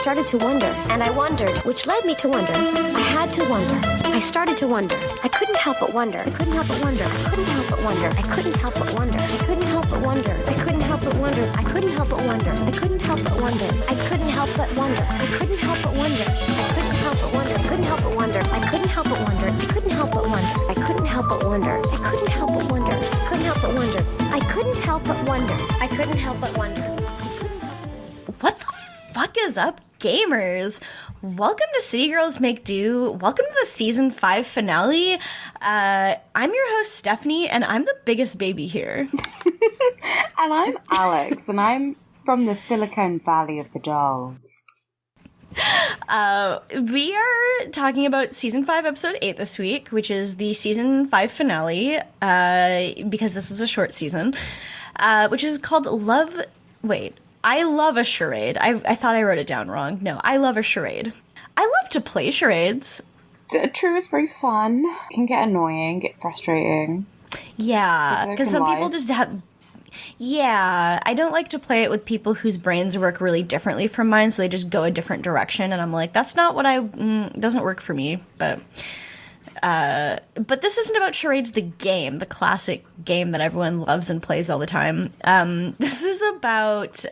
started to wonder, and I wondered, which led me to wonder. I had to wonder. I started to wonder. I couldn't help but wonder. I couldn't help but wonder. I couldn't help but wonder. I couldn't help but wonder. I couldn't help but wonder. I couldn't help but wonder. I couldn't help but wonder. I couldn't help but wonder. I couldn't help but wonder. I couldn't help but wonder. I couldn't help but wonder. I couldn't help but wonder. I couldn't help but wonder. I couldn't help but wonder. I couldn't help but wonder. I couldn't help but wonder. I couldn't help but wonder. I couldn't help but wonder. I couldn't help but wonder. What the fuck is up, gamers? Welcome to City Girls Make Do. Welcome to the season 5 finale. I'm your host, Stephanie, and I'm the biggest baby here. And I'm Alex, and I'm from the Silicon Valley of the dolls. We are talking about season 5, episode 8 this week, which is the season 5 finale, because this is a short season, which is called I Love A Charade. I thought I wrote it down wrong. No, I Love A Charade. I love to play charades. True, it's very fun. Can get annoying, get frustrating. Yeah, because some people just have... Yeah, I don't like to play it with people whose brains work really differently from mine, so they just go a different direction, and I'm like, that's not what doesn't work for me, but this isn't about charades, the game, the classic game that everyone loves and plays all the time. This is about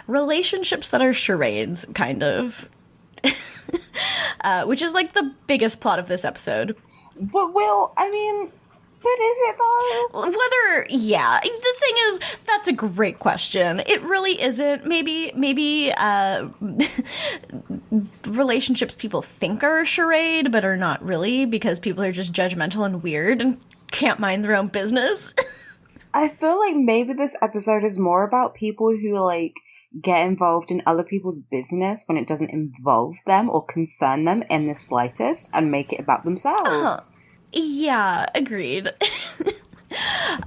relationships that are charades, kind of, which is like the biggest plot of this episode. But is it though? The thing is, that's a great question. It really isn't. Maybe relationships people think are a charade, but are not really, because people are just judgmental and weird and can't mind their own business. I feel like maybe this episode is more about people who, get involved in other people's business when it doesn't involve them or concern them in the slightest, and make it about themselves. Yeah, agreed.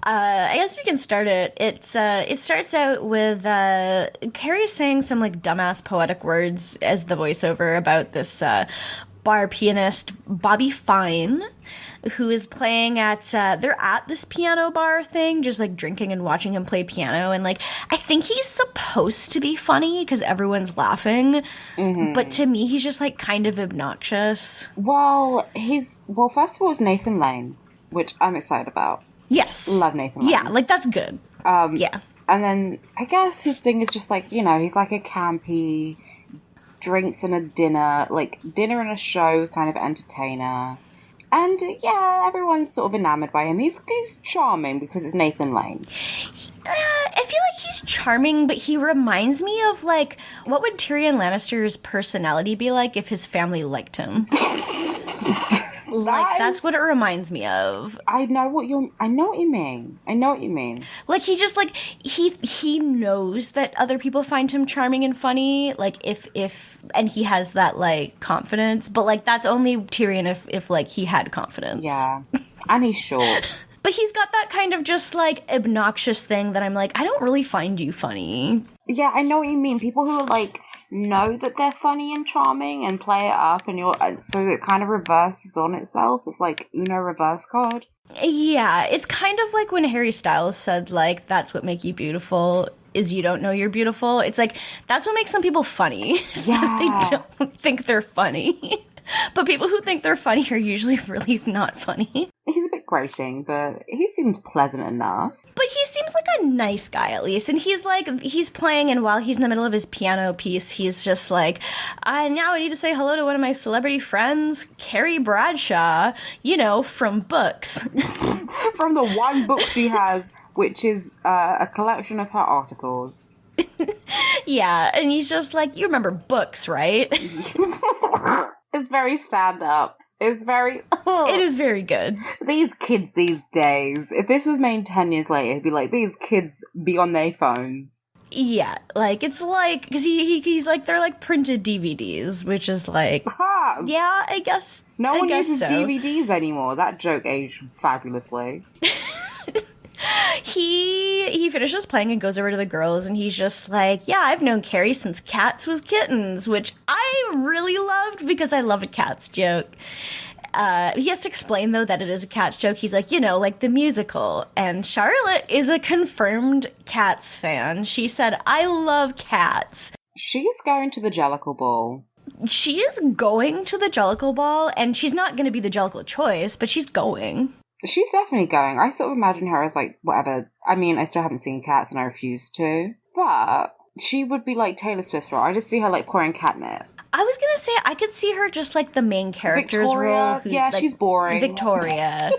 I guess we can start it. It starts out with Carrie saying some dumbass poetic words as the voiceover about this bar pianist Bobby Fine, who is playing at they're at this piano bar thing, just drinking and watching him play piano, and I think he's supposed to be funny because everyone's laughing, but to me he's just kind of obnoxious. Well, first of all, it's Nathan Lane, which I'm excited about. Yes, love Nathan Lane. Yeah, that's good. Yeah, and then I guess his thing is just he's like a campy drinks and a dinner and a show kind of entertainer. And, yeah, everyone's sort of enamored by him. He's charming because it's Nathan Lane. I feel like he's charming, but he reminds me of, what would Tyrion Lannister's personality be like if his family liked him? That's what it reminds me of. I know what you mean. He just, he knows that other people find him charming and funny, and he has that, confidence, but, that's only Tyrion if he had confidence. Yeah, and he's short. But he's got that kind of just, obnoxious thing that I'm I don't really find you funny. Yeah, I know what you mean. People who are, know that they're funny and charming and play it up, and so it kind of reverses on itself. It's like Uno reverse card. Yeah, it's kind of like when Harry Styles said, that's what makes you beautiful is you don't know you're beautiful. It's that's what makes some people funny. Yeah. They don't think they're funny. But people who think they're funny are usually really not funny. He's a bit grating, but he seems pleasant enough. But he seems like a nice guy, at least. And he's playing, and while he's in the middle of his piano piece, he's just now I need to say hello to one of my celebrity friends, Carrie Bradshaw, from books. From the one book she has, which is a collection of her articles. Yeah, and he's just you remember books, right? It's very stand-up. It's very... It is very good. These kids these days, if this was made 10 years later, it'd be these kids be on their phones. Yeah, it's because he's they're printed DVDs, which is Aha! Yeah, I guess. No one uses so. DVDs anymore. That joke aged fabulously. He finishes playing and goes over to the girls, and he's just yeah, I've known Carrie since Cats was kittens, which I really loved because I love a Cats joke. He has to explain, though, that it is a Cats joke. He's the musical. And Charlotte is a confirmed Cats fan. She said, I love Cats. She's going to the Jellicle Ball. She is going to the Jellicle Ball, and she's not going to be the Jellicle choice, but she's going. She's definitely going. I sort of imagine her as, like, whatever. I mean, I still haven't seen Cats, and I refuse to. But she would be, like, Taylor Swift's role. I just see her, like, pouring catnip. I was going to say, I could see her just, like, the main character's Victoria. role. Yeah, like, she's boring. Victoria.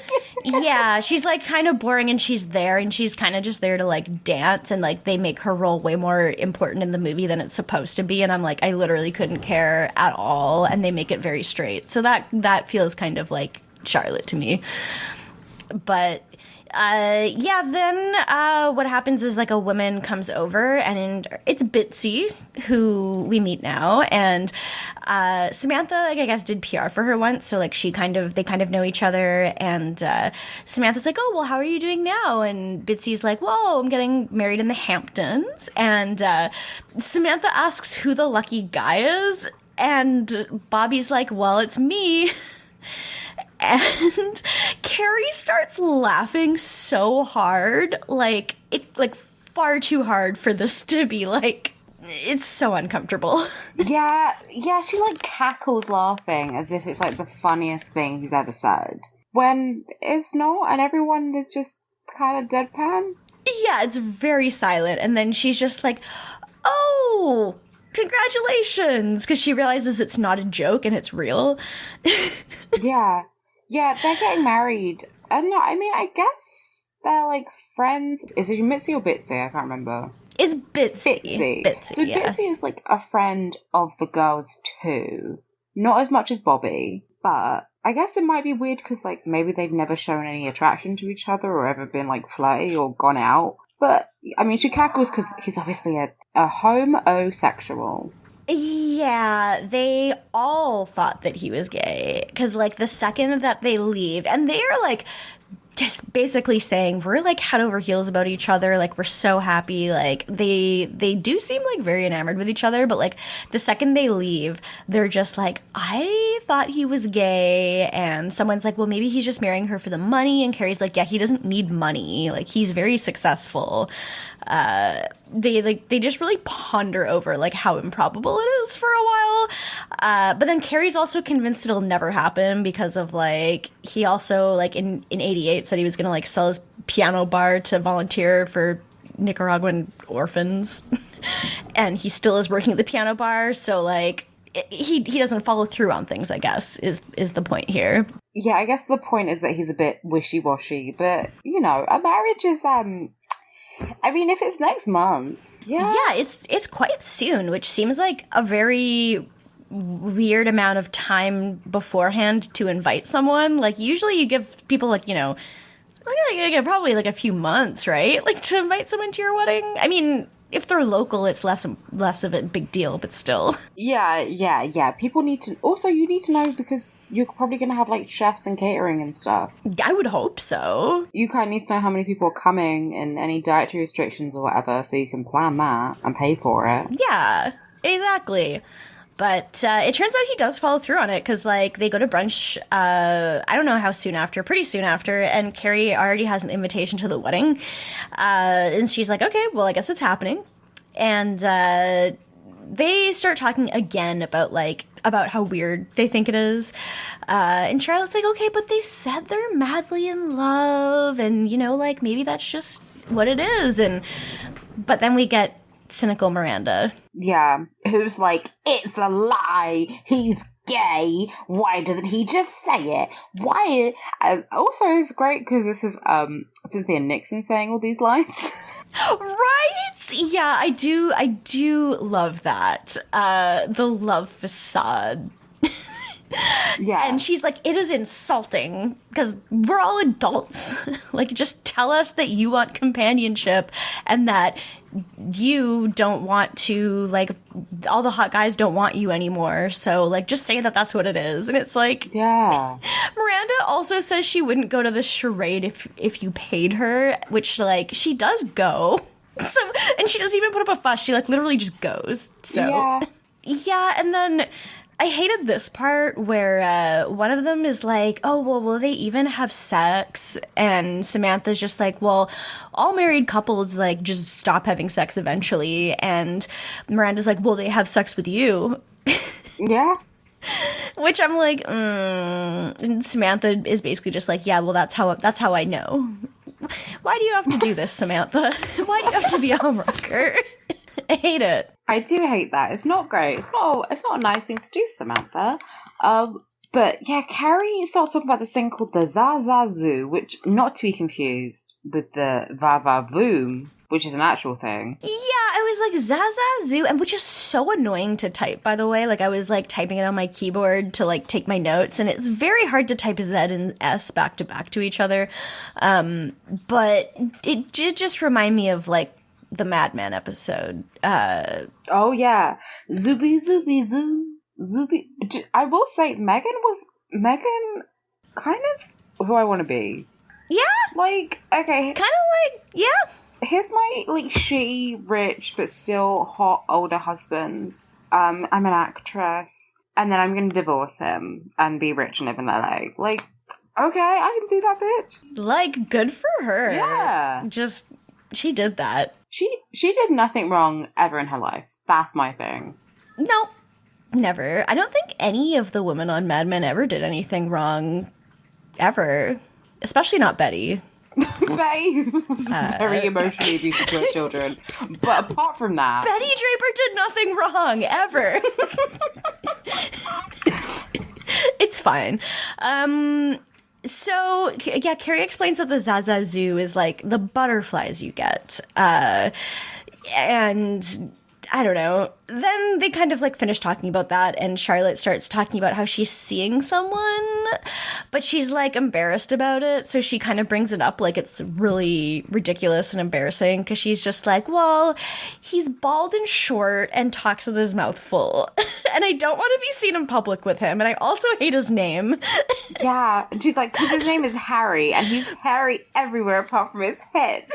Yeah, she's, like, kind of boring, and she's there, and she's kind of just there to, like, dance, and, like, they make her role way more important in the movie than it's supposed to be, and I'm like, I literally couldn't care at all, and they make it very straight. So that feels kind of like Charlotte to me. But then what happens is, like, a woman comes over, and it's Bitsy, who we meet now, and Samantha, like, I guess, did PR for her once, so, like, they kind of know each other, and Samantha's like, oh, well, how are you doing now? And Bitsy's like, whoa, I'm getting married in the Hamptons, and Samantha asks who the lucky guy is, and Bobby's like, well, it's me. And Carrie starts laughing so hard, like far too hard for this to be, like, it's so uncomfortable. Yeah, she, like, cackles laughing as if it's, like, the funniest thing he's ever said. When it's not, and everyone is just kind of deadpan. Yeah, it's very silent, and then she's just like, oh, congratulations, because she realizes it's not a joke and it's real. Yeah, they're getting married. No, I mean, I guess they're, like, friends. Is it Mitzi or Bitsy? I can't remember. It's Bitsy. So yeah. Bitsy is, like, a friend of the girls too. Not as much as Bobby, but I guess it might be weird because, like, maybe they've never shown any attraction to each other or ever been, like, flirty or gone out. But, I mean, she cackles because he's obviously a homosexual. Yeah, they all thought that he was gay, because, like, the second that they leave, and they are, like, just basically saying, we're, like, head over heels about each other, like, we're so happy, like, they do seem, like, very enamored with each other, but, like, the second they leave, they're just like, I thought he was gay, and someone's like, well, maybe he's just marrying her for the money, and Carrie's like, yeah, he doesn't need money, like, he's very successful. They just really ponder over, like, how improbable it is for a while. But then Carrie's also convinced it'll never happen because of, like, he also, like, in 88 said he was going to, like, sell his piano bar to volunteer for Nicaraguan orphans. And he still is working at the piano bar. So, like, he doesn't follow through on things, I guess, is the point here. Yeah, I guess the point is that he's a bit wishy-washy. But, you know, a marriage is, I mean, if it's next month, yeah. Yeah, it's quite soon, which seems like a very weird amount of time beforehand to invite someone. Like, usually you give people, like, you know, like, probably, like, a few months, right? Like, to invite someone to your wedding. I mean, if they're local, it's less of a big deal, but still. Yeah. People need to... Also, you need to know because you're probably going to have, like, chefs and catering and stuff. I would hope so. You kind of need to know how many people are coming and any dietary restrictions or whatever, so you can plan that and pay for it. Yeah, exactly. But it turns out he does follow through on it because, like, they go to brunch, I don't know how soon after, pretty soon after, and Carrie already has an invitation to the wedding. And she's like, okay, well, I guess it's happening. And they start talking again about how weird they think it is. And Charlotte's like, okay, but they said they're madly in love, and, you know, like, maybe that's just what it is. But then we get cynical Miranda. Yeah, who's like, it's a lie, he's gay, why doesn't he just say it? Why? Also, it's great because this is Cynthia Nixon saying all these lines. Right? Yeah, I do love that. The love facade. Yeah. And she's like, it is insulting because we're all adults. Like, just tell us that you want companionship and that you don't want to, like, all the hot guys don't want you anymore. So, like, just say that that's what it is. And it's like, yeah. Miranda also says she wouldn't go to the charade if you paid her, which, like, she does go. So, and she doesn't even put up a fuss. She, like, literally just goes. So, yeah, and then I hated this part where one of them is like, oh, well, will they even have sex? And Samantha's just like, well, all married couples, like, just stop having sex eventually. And Miranda's like, will they have sex with you? Yeah. Which I'm like, And Samantha is basically just like, yeah, well, that's how I know. Why do you have to do this, Samantha? Why do you have to be a homewrecker? I hate it. I do hate that. It's not great. It's not a nice thing to do, Samantha. But yeah, Carrie starts talking about this thing called the Zazazoo, which, not to be confused with the Va-Va-Voom, which is an actual thing. Yeah, I was like, Zazazoo, and which is so annoying to type, by the way. Like, I was, like, typing it on my keyboard to, like, take my notes, and it's very hard to type Z and S back to each other. But it did just remind me of, like, the Mad Men episode. Oh, yeah. Zooby, zooby, zoo. Zooby. I will say, Megan kind of who I want to be. Yeah. Like, okay. Kind of like, yeah. Here's my, like, shitty, rich, but still hot, older husband. I'm an actress. And then I'm going to divorce him and be rich and live in LA. Like, okay, I can do that, bitch. Like, good for her. Yeah. Just, she did that. She did nothing wrong ever in her life. That's my thing. No, never. I don't think any of the women on Mad Men ever did anything wrong. Ever. Especially not Betty. Betty was very emotionally abusive to her children. But apart from that... Betty Draper did nothing wrong, ever. It's fine. So, yeah, Carrie explains that the Zazazoo is, like, the butterflies you get. And... I don't know. Then they kind of like finish talking about that, and Charlotte starts talking about how she's seeing someone, but she's like embarrassed about it. So she kind of brings it up like it's really ridiculous and embarrassing, because she's just like, well, he's bald and short and talks with his mouth full. And I don't want to be seen in public with him. And I also hate his name. Yeah. And she's like, because his name is Harry, and he's hairy everywhere apart from his head.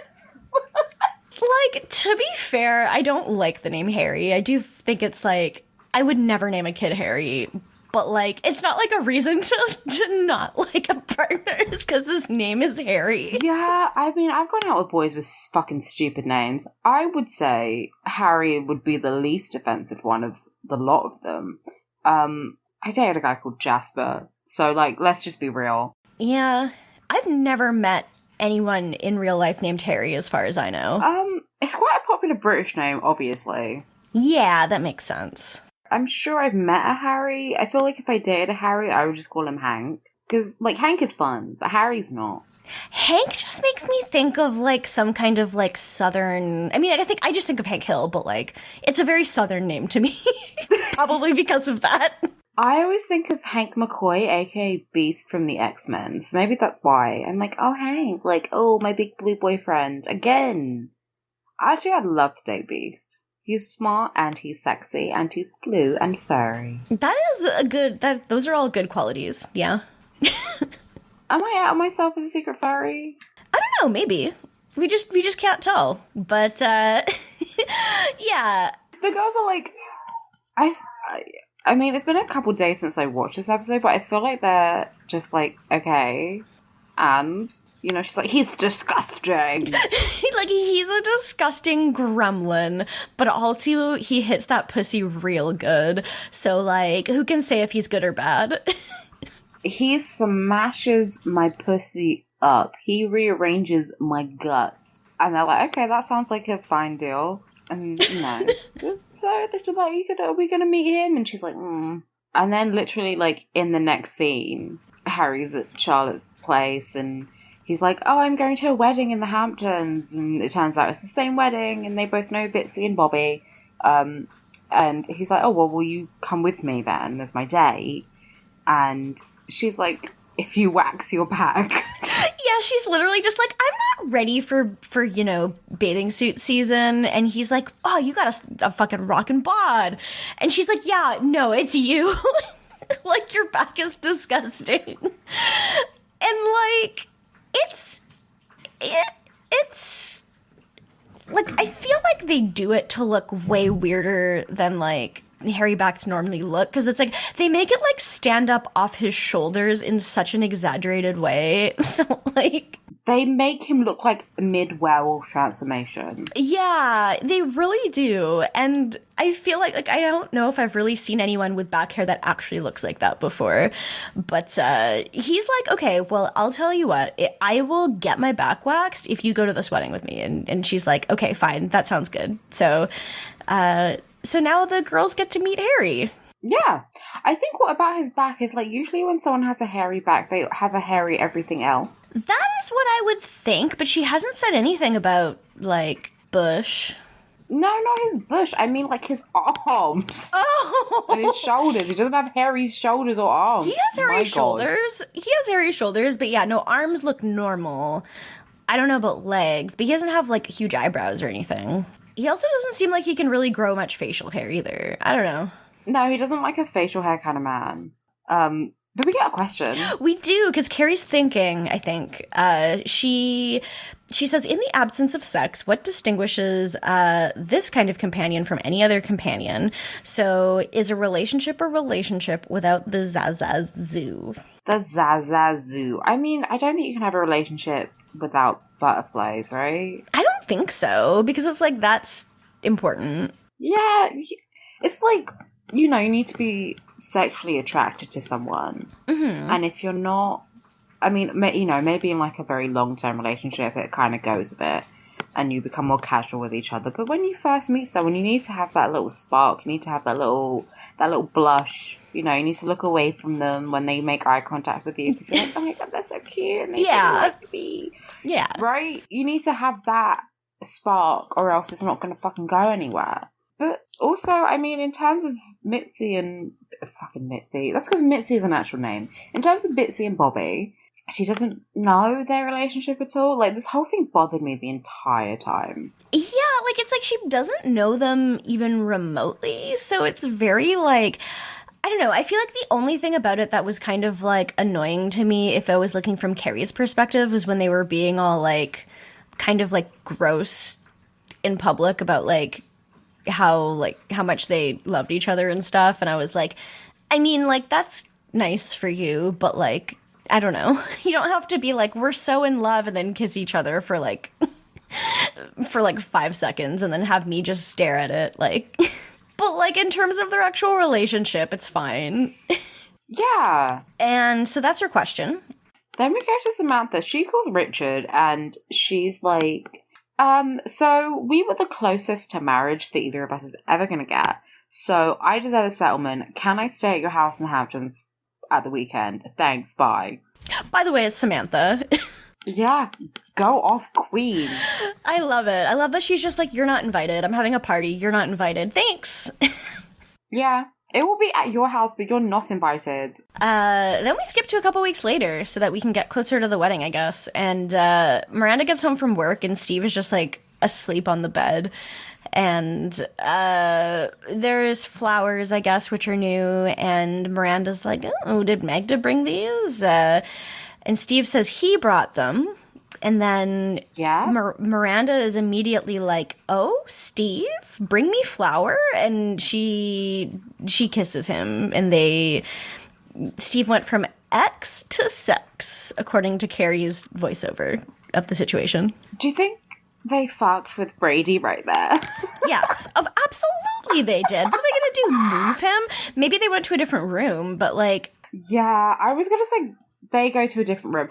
Like, to be fair, I don't like the name Harry. I do think it's like, I would never name a kid Harry, but like, it's not like a reason to not like a partner is because his name is Harry. Yeah, I mean, I've gone out with boys with fucking stupid names. I would say Harry would be the least offensive one of the lot of them. I dated a guy called Jasper, so like, let's just be real. Yeah, I've never met anyone in real life named Harry, as far as I know. It's quite a popular British name, obviously. Yeah, that makes sense. I'm sure I've met a Harry. I feel like if I dated a Harry, I would just call him Hank. Because, like, Hank is fun, but Harry's not. Hank just makes me think of, like, some kind of, like, southern... I mean, I just think of Hank Hill, but, like, it's a very southern name to me. Probably because of that. I always think of Hank McCoy, aka Beast from the X-Men, so maybe that's why. I'm like, oh, Hank, like, oh, my big blue boyfriend, again. Actually, I'd love to date Beast. He's smart, and he's sexy, and he's blue and furry. That is those are all good qualities, yeah. Am I out of myself as a secret furry? I don't know, maybe. We just can't tell. But, yeah. The girls are like, I mean, it's been a couple days since I watched this episode, but I feel like they're just like, okay, and, you know, she's like, he's disgusting. Like, he's a disgusting gremlin, but also he hits that pussy real good. So, like, who can say if he's good or bad? He smashes my pussy up. He rearranges my guts. And they're like, okay, that sounds like a fine deal. And, you know, so they're just like, are we going to meet him? And she's like, And then literally, like, in the next scene, Harry's at Charlotte's place, and he's like, oh, I'm going to a wedding in the Hamptons. And it turns out it's the same wedding, and they both know Bitsy and Bobby. And he's like, oh, well, will you come with me then as my date? And she's like, if you wax your back. Yeah, she's literally just like, I'm not ready for you know, bathing suit season. And he's like, oh, you got a fucking rockin' bod. And she's like, yeah, no, it's you. Like, your back is disgusting. And, like, it's like, I feel like they do it to look way weirder than, like, hairy backs normally look, because it's like they make it like stand up off his shoulders in such an exaggerated way. Like, they make him look like mid-werewolf transformation. yeah, they really do. And I feel like I don't know if I've really seen anyone with back hair that actually looks like that before. But he's like, okay, well, I'll tell you what, I will get my back waxed if you go to this wedding with me. And she's like, okay, fine, that sounds good. So now the girls get to meet Harry. Yeah. I think what about his back is, like, usually when someone has a hairy back, they have a hairy everything else. That is what I would think, but she hasn't said anything about, like, bush. No, not his bush. I mean, like, his arms. Oh! And his shoulders. He doesn't have hairy shoulders or arms. He has hairy My shoulders. God. He has hairy shoulders, but yeah, no, arms look normal. I don't know about legs, but he doesn't have, like, huge eyebrows or anything. He also doesn't seem like he can really grow much facial hair either. I don't know. No, he doesn't like a facial hair kind of man. But we get a question. We do, because Carrie's thinking, I think. She says, in the absence of sex, what distinguishes this kind of companion from any other companion? So is a relationship without the zazazoo? The zazazoo. I mean, I don't think you can have a relationship without butterflies, right? I don't think so, because it's like, that's important. Yeah, it's like, you know, you need to be sexually attracted to someone. Mm-hmm. And if you're not, I mean, you know, maybe in like a very long-term relationship, it kind of goes a bit and you become more casual with each other. But when you first meet someone, you need to have that little spark. You need to have that little blush. You know, you need to look away from them when they make eye contact with you because you're like, oh my God, they're so cute. And they like me. Yeah. Right? You need to have that spark or else it's not going to fucking go anywhere. But also, I mean, in terms of Mitzi and... Fucking Mitzi. That's because Mitzi is an actual name. In terms of Bitsy and Bobby, she doesn't know their relationship at all. Like, this whole thing bothered me the entire time. Yeah, like, it's like she doesn't know them even remotely. So it's very, like... I don't know. I feel like the only thing about it that was kind of, like, annoying to me, if I was looking from Carrie's perspective, was when they were being all, like, kind of, like, gross in public about, like, how much they loved each other and stuff. And I was like, I mean, like, that's nice for you, but, like, I don't know. You don't have to be like, we're so in love and then kiss each other for, like, for, like, 5 seconds and then have me just stare at it, like... But, like, in terms of their actual relationship, it's fine. Yeah. And so that's her question. Then we go to Samantha. She calls Richard, and she's like, so we were the closest to marriage that either of us is ever going to get. So I deserve a settlement. Can I stay at your house in the Hamptons at the weekend? Thanks, bye. By the way, it's Samantha. Yeah, go off, queen. I love it. I love that she's just like, you're not invited. I'm having a party. You're not invited. Thanks. Yeah, it will be at your house, but you're not invited. Then we skip to a couple weeks later so that we can get closer to the wedding, I guess. And Miranda gets home from work and Steve is just like asleep on the bed. And there's flowers, I guess, which are new. And Miranda's like, oh, did Magda bring these? And Steve says he brought them. And then Miranda is immediately like, oh, Steve, bring me flour. And she kisses him. And Steve went from X to sex, according to Carrie's voiceover of the situation. Do you think they fucked with Brady right there? Yes, absolutely they did. What are they going to do, move him? Maybe they went to a different room, but like... Yeah, I was going to say... They go to a different room.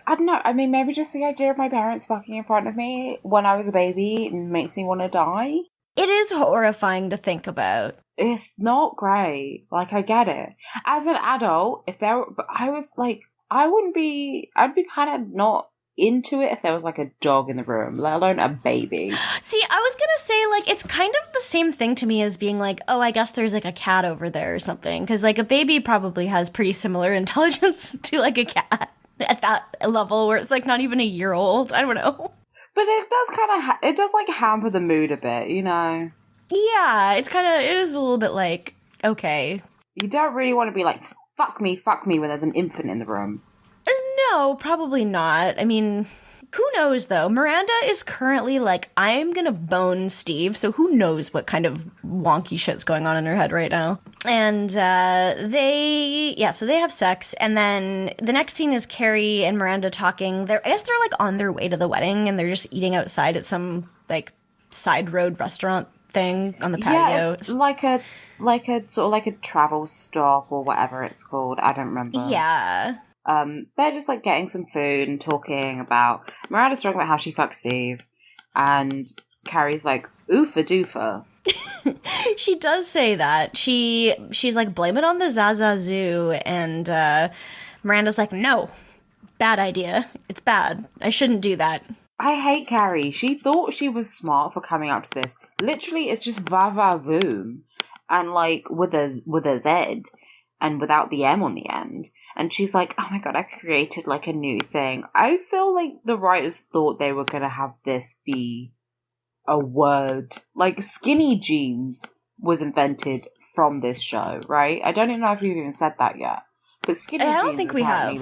I don't know. I mean, maybe just the idea of my parents fucking in front of me when I was a baby makes me want to die. It is horrifying to think about. It's not great. Like, I get it. As an adult, I was like, I'd be kind of not into it if there was like a dog in the room, let alone a baby. See, I was gonna say, like, it's kind of the same thing to me as being like, oh, I guess there's like a cat over there or something, because like a baby probably has pretty similar intelligence to like a cat at that level where it's like not even a year old. I don't know, but it does kind of it does like hamper the mood a bit, you know. Yeah, it is a little bit like, okay, you don't really want to be like fuck me when there's an infant in the room. No, probably not. I mean, Who knows, though? Miranda is currently like, I'm gonna bone Steve, so who knows what kind of wonky shit's going on in her head right now. And so they have sex, and then the next scene is Carrie and Miranda talking. I guess they're like on their way to the wedding, and they're just eating outside at some like side road restaurant thing on the patio. Yeah, it's like a sort of like a travel stop or whatever it's called. I don't remember. Yeah. They're just like getting some food and talking about Miranda's talking about how she fucked Steve, and Carrie's like oofa doofa. She does say that. She's like, blame it on the Zaza Zoo, and Miranda's like, no, bad idea. It's bad. I shouldn't do that. I hate Carrie. She thought she was smart for coming up to this. Literally, it's just va va voom, and like with a Z. And without the M on the end. And she's like, oh my god, I created like a new thing. I feel like the writers thought they were going to have this be a word. Like, skinny jeans was invented from this show, right? I don't even know if we've even said that yet. But skinny jeans, I don't think we have.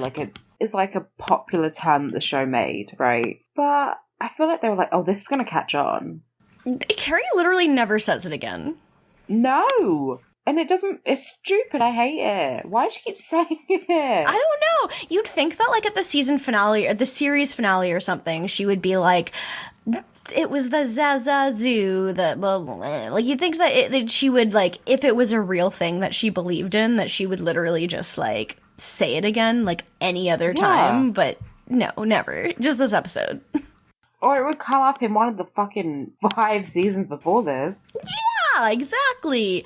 It's like a popular term that the show made, right? But I feel like they were like, oh, this is going to catch on. Carrie literally never says it again. No! And it's stupid, I hate it. Why do you keep saying it? I don't know. You'd think that like at the season finale or the series finale or something, she would be like, it was the Zaza Zoo, the blah, blah, blah. Like you'd think that she would like, if it was a real thing that she believed in, that she would literally just like say it again like any other time. But no, never. Just this episode. Or it would come up in one of the fucking 5 seasons before this. Yeah, exactly.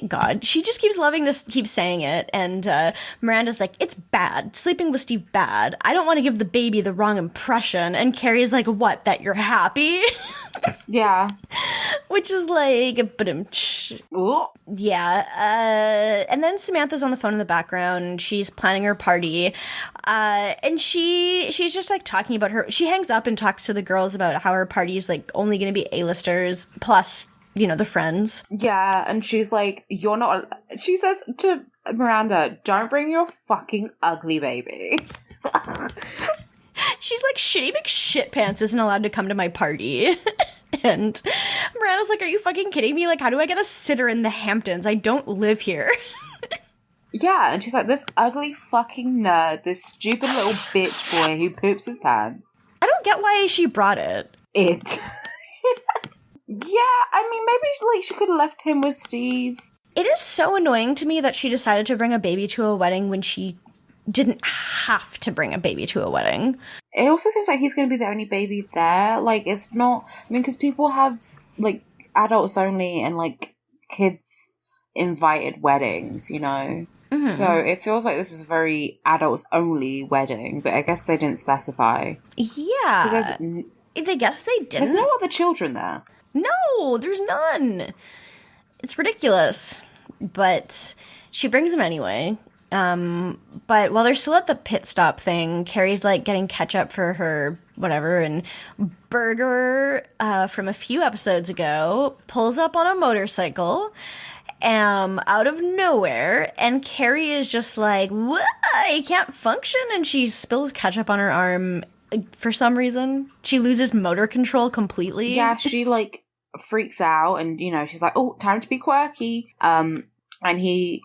God, she just keeps loving to keep saying it. And Miranda's like, it's bad. Sleeping with Steve, bad. I don't want to give the baby the wrong impression. And Carrie's like, what, that you're happy? Yeah. Which is like, yeah. And then Samantha's on the phone in the background. She's planning her party. And she's just like talking about her. She hangs up and talks to the girls about how her party's like only going to be A-listers plus, the friends. Yeah, and she's like, she says to Miranda, don't bring your fucking ugly baby. She's like, Shitty McShitpants isn't allowed to come to my party. And Miranda's like, are you fucking kidding me? Like, how do I get a sitter in the Hamptons? I don't live here. Yeah, and she's like, this ugly fucking nerd, this stupid little bitch boy who poops his pants. I don't get why she brought it. Yeah, I mean, maybe she could have left him with Steve. It is so annoying to me that she decided to bring a baby to a wedding when she didn't have to bring a baby to a wedding. It also seems like he's going to be the only baby there. Like, it's not... I mean, because people have, like, adults only and, like, kids invited weddings, Mm-hmm. So it feels like this is a very adults-only wedding, but I guess they didn't specify. Yeah. I guess they didn't. There's no other children there. No, there's none. It's ridiculous. But she brings him anyway. But while they're still at the pit stop thing, Carrie's like getting ketchup for her whatever, and Berger from a few episodes ago pulls up on a motorcycle out of nowhere, and Carrie is just like, what? I can't function, and she spills ketchup on her arm for some reason. She loses motor control completely. Yeah, she like freaks out, and she's like, oh, time to be quirky. And he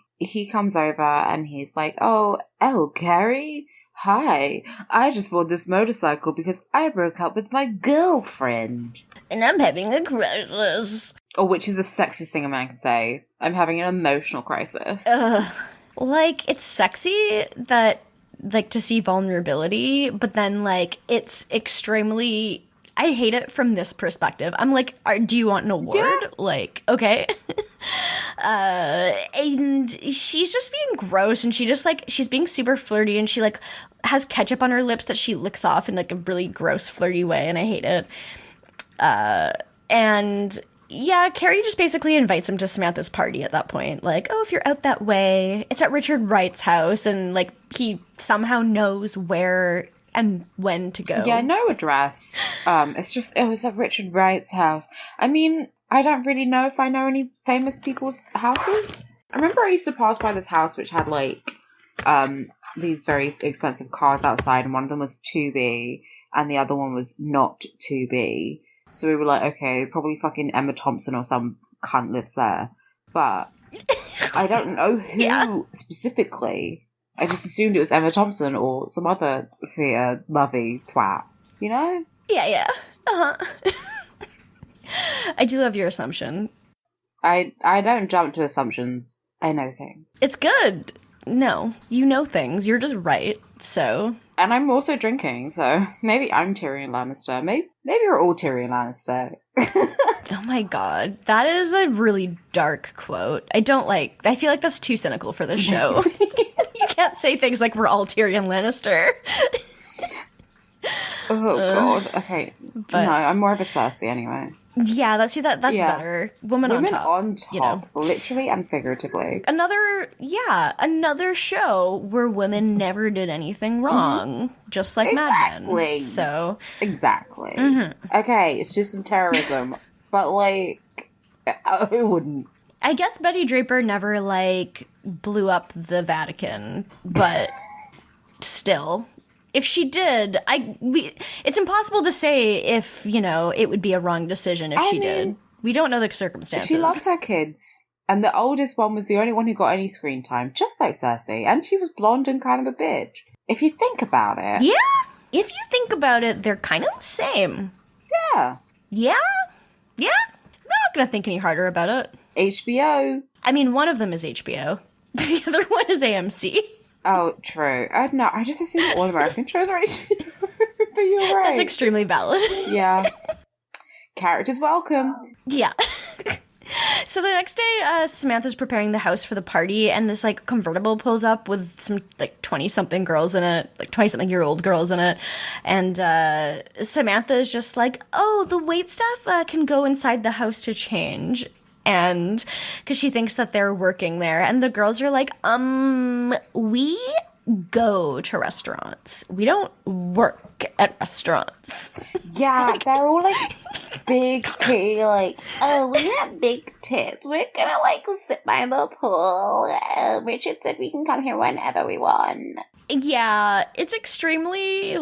comes over and he's like, oh, Carrie, hi, I just bought this motorcycle because I broke up with my girlfriend and I'm having a crisis. Oh, which is the sexiest thing a man can say. I'm having an emotional crisis. Like, it's sexy that, like, to see vulnerability, but then, like, it's extremely... I hate it from this perspective. I'm like, do you want an award? Yeah. Like, okay. And she's just being gross, and she just, like, she's being super flirty, and she, like, has ketchup on her lips that she licks off in, like, a really gross, flirty way, and I hate it. And... yeah, Carrie just basically invites him to Samantha's party at that point. Like, oh, if you're out that way, it's at Richard Wright's house, and, like, he somehow knows where and when to go. Yeah, no address. It was at Richard Wright's house. I mean, I don't really know if I know any famous people's houses. I remember I used to pass by this house which had, like, these very expensive cars outside, and one of them was 2B, and the other one was not 2B. So we were like, okay, probably fucking Emma Thompson or some cunt lives there. But I don't know who specifically. I just assumed it was Emma Thompson or some other theatre lovey twat. You know? Yeah. Uh-huh. I do love your assumption. I don't jump to assumptions. I know things. It's good. No, you know things. You're just right. So. And I'm also drinking, so maybe I'm Tyrion Lannister. Maybe we're all Tyrion Lannister. Oh my god. That is a really dark quote. I feel like that's too cynical for the show. You can't say things like we're all Tyrion Lannister. Oh god. Okay. But, no, I'm more of a Cersei anyway. Yeah, that's better. Women on top. You know. Literally and figuratively. Another show where women never did anything wrong, just like Mad Men. So exactly. Mm-hmm. Okay, it's just some terrorism, but like, who wouldn't? I guess Betty Draper never blew up the Vatican, but still. If she did, it's impossible to say if, it would be a wrong decision if she did. We don't know the circumstances. She loved her kids. And the oldest one was the only one who got any screen time, just like Cersei. And she was blonde and kind of a bitch. If you think about it. Yeah. If you think about it, they're kind of the same. Yeah. Yeah? Yeah? I'm not going to think any harder about it. HBO. I mean, one of them is HBO. The other one is AMC. Oh, true. No, I just assume all American shows are HBO. But you're right. That's extremely valid. Yeah. Characters welcome. Yeah. So the next day, Samantha's preparing the house for the party, and this convertible pulls up with some 20-something girls in it, 20-something-year-old girls in it, and Samantha is just like, "Oh, the wait staff can go inside the house to change." And because she thinks that they're working there, and the girls are like, we go to restaurants. We don't work at restaurants. Yeah, they're all big tea, oh, we have big tits. We're gonna sit by the pool. Richard said we can come here whenever we want. Yeah, it's extremely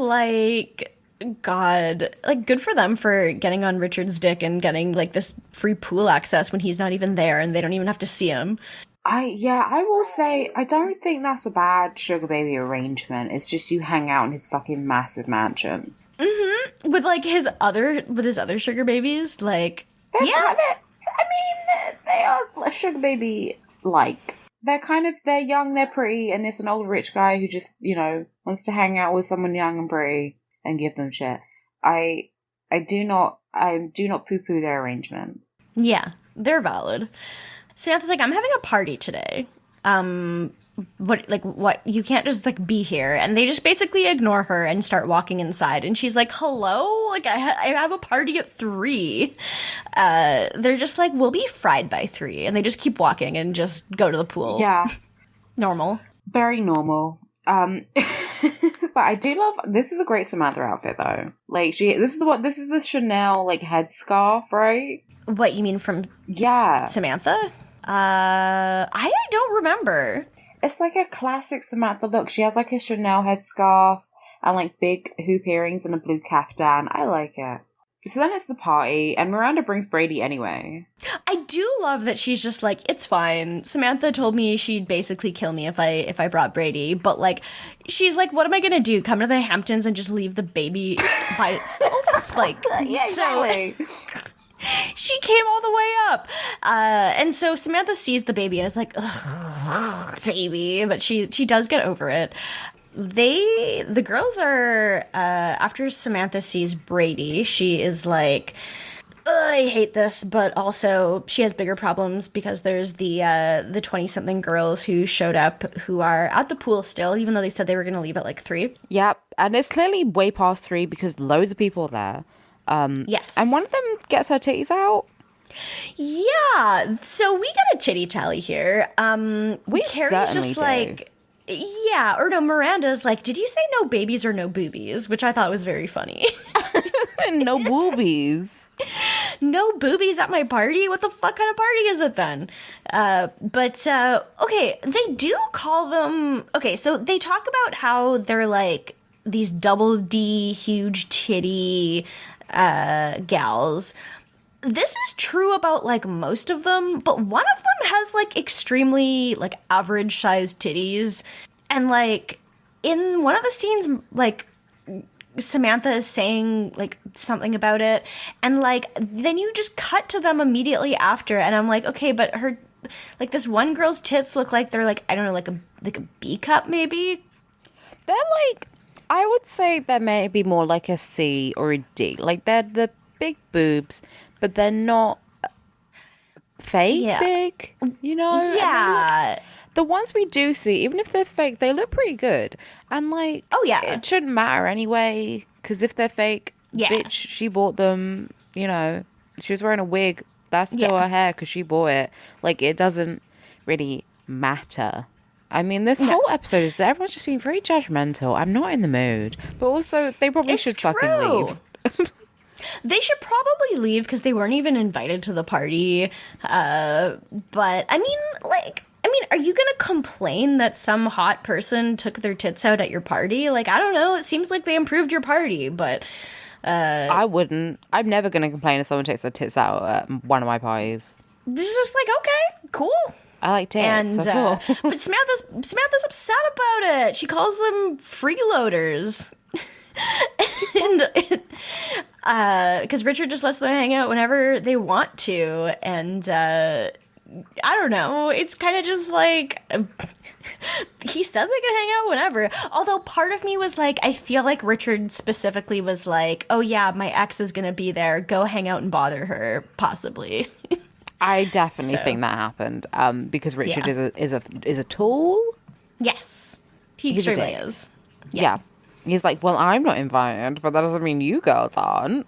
God, good for them for getting on Richard's dick and getting this free pool access when he's not even there and they don't even have to see him. I will say, I don't think that's a bad sugar baby arrangement. It's just you hang out in his fucking massive mansion. Mm-hmm. With his other sugar babies, they are sugar baby they're young, they're pretty, and it's an old rich guy who just, wants to hang out with someone young and pretty and give them shit. I do not poo-poo their arrangement. Yeah, they're valid. Samantha's like, I'm having a party today. What? You can't just be here. And they just basically ignore her and start walking inside. And she's like, hello? I have a party at 3. They're just like, we'll be fried by 3. And they just keep walking and just go to the pool. Yeah. Normal. Very normal. But I do love, this is a great Samantha outfit though. This is the Chanel headscarf, right? What you mean from Samantha? I don't remember. It's a classic Samantha look. She has a Chanel headscarf and big hoop earrings and a blue caftan. I like it. So then it's the party, and Miranda brings Brady anyway. I do love that she's just it's fine. Samantha told me she'd basically kill me if I brought Brady, but she's what am I gonna do? Come to the Hamptons and just leave the baby by itself? Yeah, exactly. So, she came all the way up. And so Samantha sees the baby and is like, ugh, baby, but she does get over it. The girls are, after Samantha sees Brady, she is like, I hate this, but also she has bigger problems because there's the 20-something girls who showed up who are at the pool still, even though they said they were going to leave at 3. Yep, and it's clearly way past 3 because loads of people are there. Yes. And one of them gets her titties out. Yeah, so we got a titty tally here. We Carrie's certainly just do. Yeah, or no, Miranda's did you say no babies or no boobies? Which I thought was very funny. No boobies. no boobies at my party? What the fuck kind of party is it then? Okay, they do call them... Okay, so they talk about how they're like these double D huge titty gals. This is true about like most of them, but one of them has like extremely like average sized titties. And like in one of the scenes, like Samantha is saying like something about it, and like then you just cut to them immediately after, and I'm like, okay, but her like this one girl's tits look like they're like, I don't know, like a B cup maybe. They're like, I would say they're maybe more like a C or a D. Like they're the big boobs, but they're not fake big, you know? Yeah. The ones we do see, even if they're fake, they look pretty good. And like, oh yeah, it shouldn't matter anyway, because if they're fake, bitch, she bought them, you know, she was wearing a wig, that's still her hair because she bought it. Like, it doesn't really matter. I mean, this whole episode is everyone's just being very judgmental. I'm not in the mood. But also, they probably should fucking leave. They should probably leave because they weren't even invited to the party. But I mean, are you gonna complain that some hot person took their tits out at your party? Like, I don't know. It seems like they improved your party, but I wouldn't. I'm never gonna complain if someone takes their tits out at one of my parties. This is just like, okay, cool. I like tits. And that's all. but Samantha's upset about it. She calls them freeloaders. And because Richard just lets them hang out whenever they want to, and I don't know, it's kind of just like he said they could hang out whenever. Although part of me was like, I feel like Richard specifically was like, oh yeah, my ex is gonna be there, go hang out and bother her, possibly. I definitely think that happened because Richard is a tool. Yes, he extremely is. Yeah. He's like, well, I'm not invited, but that doesn't mean you girls aren't.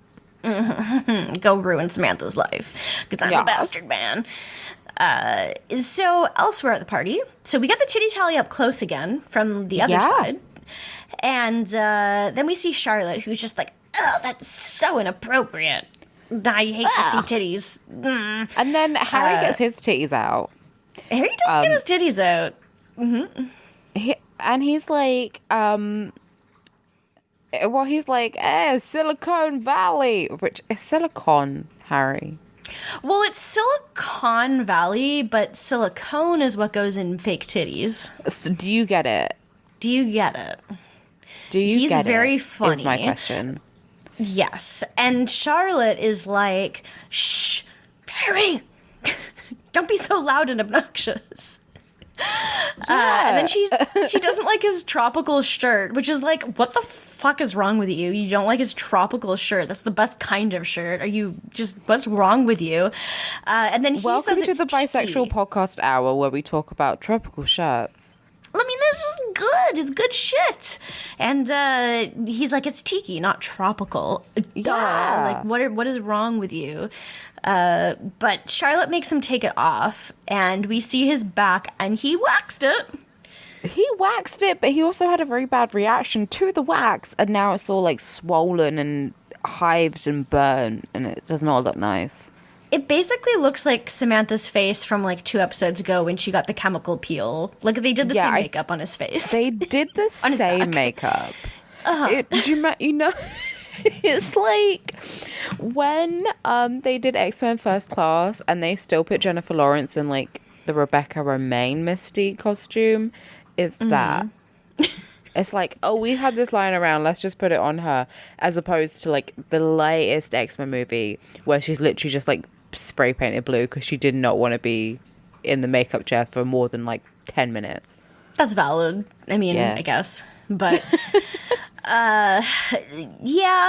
Go ruin Samantha's life because I'm a bastard man. So elsewhere at the party, so we got the titty tally up close again from the other side. And then we see Charlotte, who's just like, oh, that's so inappropriate. I hate to see titties. And then Harry gets his titties out. Harry does get his titties out. Mm-hmm. He's like, he's like, Silicon Valley, which is Silicon, Harry. Well, it's Silicon Valley, but silicone is what goes in fake titties. So do you get it? Do you get it? Do you He's get very it? funny. Is my question. Yes. And Charlotte is like, shh, Harry, don't be so loud and obnoxious. And then she doesn't like his tropical shirt, which is like, what the fuck is wrong with you? You don't like his tropical shirt? That's the best kind of shirt. Are you just, what's wrong with you? And then he Welcome says to it's the Bisexual Podcast Hour, where we talk about tropical shirts. I mean, this is good. It's good shit. And he's like, it's tiki, not tropical. Yeah. Like, what is wrong with you? But Charlotte makes him take it off, and we see his back, and he waxed it. He waxed it, but he also had a very bad reaction to the wax, and now it's all like swollen and hives and burnt, and it does not look nice. It basically looks like Samantha's face from like 2 episodes ago when she got the chemical peel. Like they did the same makeup on his face. They did the same makeup. It's like when they did X-Men First Class and they still put Jennifer Lawrence in like the Rebecca Romaine Mystique costume. It's that. It's like, oh, we had this lying around, let's just put it on her, as opposed to like the latest X-Men movie where she's literally just like spray painted blue because she did not want to be in the makeup chair for more than like 10 minutes. That's valid. I mean, I guess. But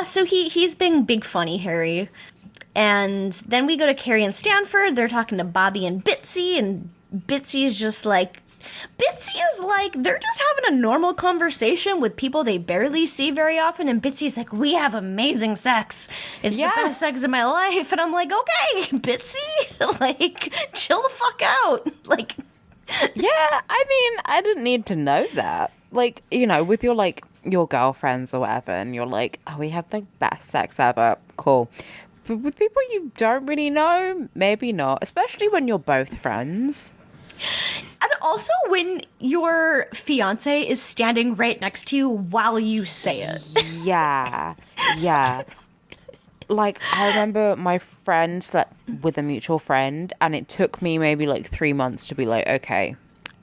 so he's being big funny, Harry. And then we go to Carrie and Stanford. They're talking to Bobby and Bitsy, and Bitsy's just like, Bitsy is like, they're just having a normal conversation with people they barely see very often, and Bitsy's like, we have amazing sex. It's the best sex of my life. And I'm like, okay, Bitsy, like, chill the fuck out. Like, yeah, I mean, I didn't need to know that. Like, you know, with your girlfriends or whatever, and you're like, oh, we have the best sex ever. Cool. But with people you don't really know, maybe not. Especially when you're both friends. And also when your fiance is standing right next to you while you say it. Yeah. Like, I remember my friend slept with a mutual friend, and it took me maybe like 3 months to be like, okay,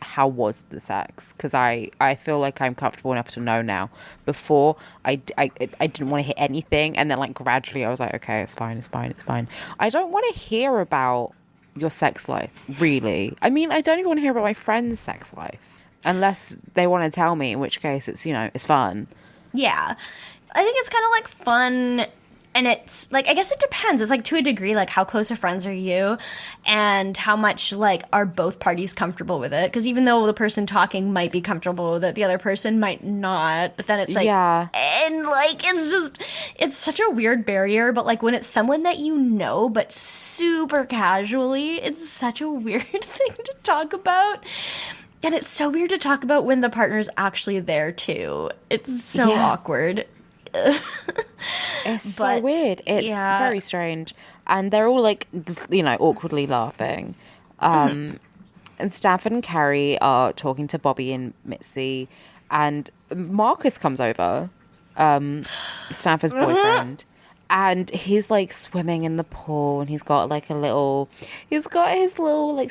how was the sex? Because I feel like I'm comfortable enough to know now. Before, I didn't want to hear anything, and then like gradually I was like, okay, it's fine. I don't want to hear about your sex life, really. I mean, I don't even want to hear about my friend's sex life. Unless they want to tell me, in which case it's, you know, it's fun. Yeah. I think it's kind of like fun. And it's like, I guess it depends. It's like to a degree, like how close of friends are you and how much like are both parties comfortable with it? Because even though the person talking might be comfortable with it, the other person might not. But then it's like, yeah. And like, it's such a weird barrier. But like when it's someone that you know, but super casually, it's such a weird thing to talk about. And it's so weird to talk about when the partner's actually there too. It's so awkward. It's so weird. It's very strange. And they're all like, you know, awkwardly laughing. And Stanford and Carrie are talking to Bobby and Mitzi, and Marcus comes over, Stanford's boyfriend, and he's like swimming in the pool, and he's got his little like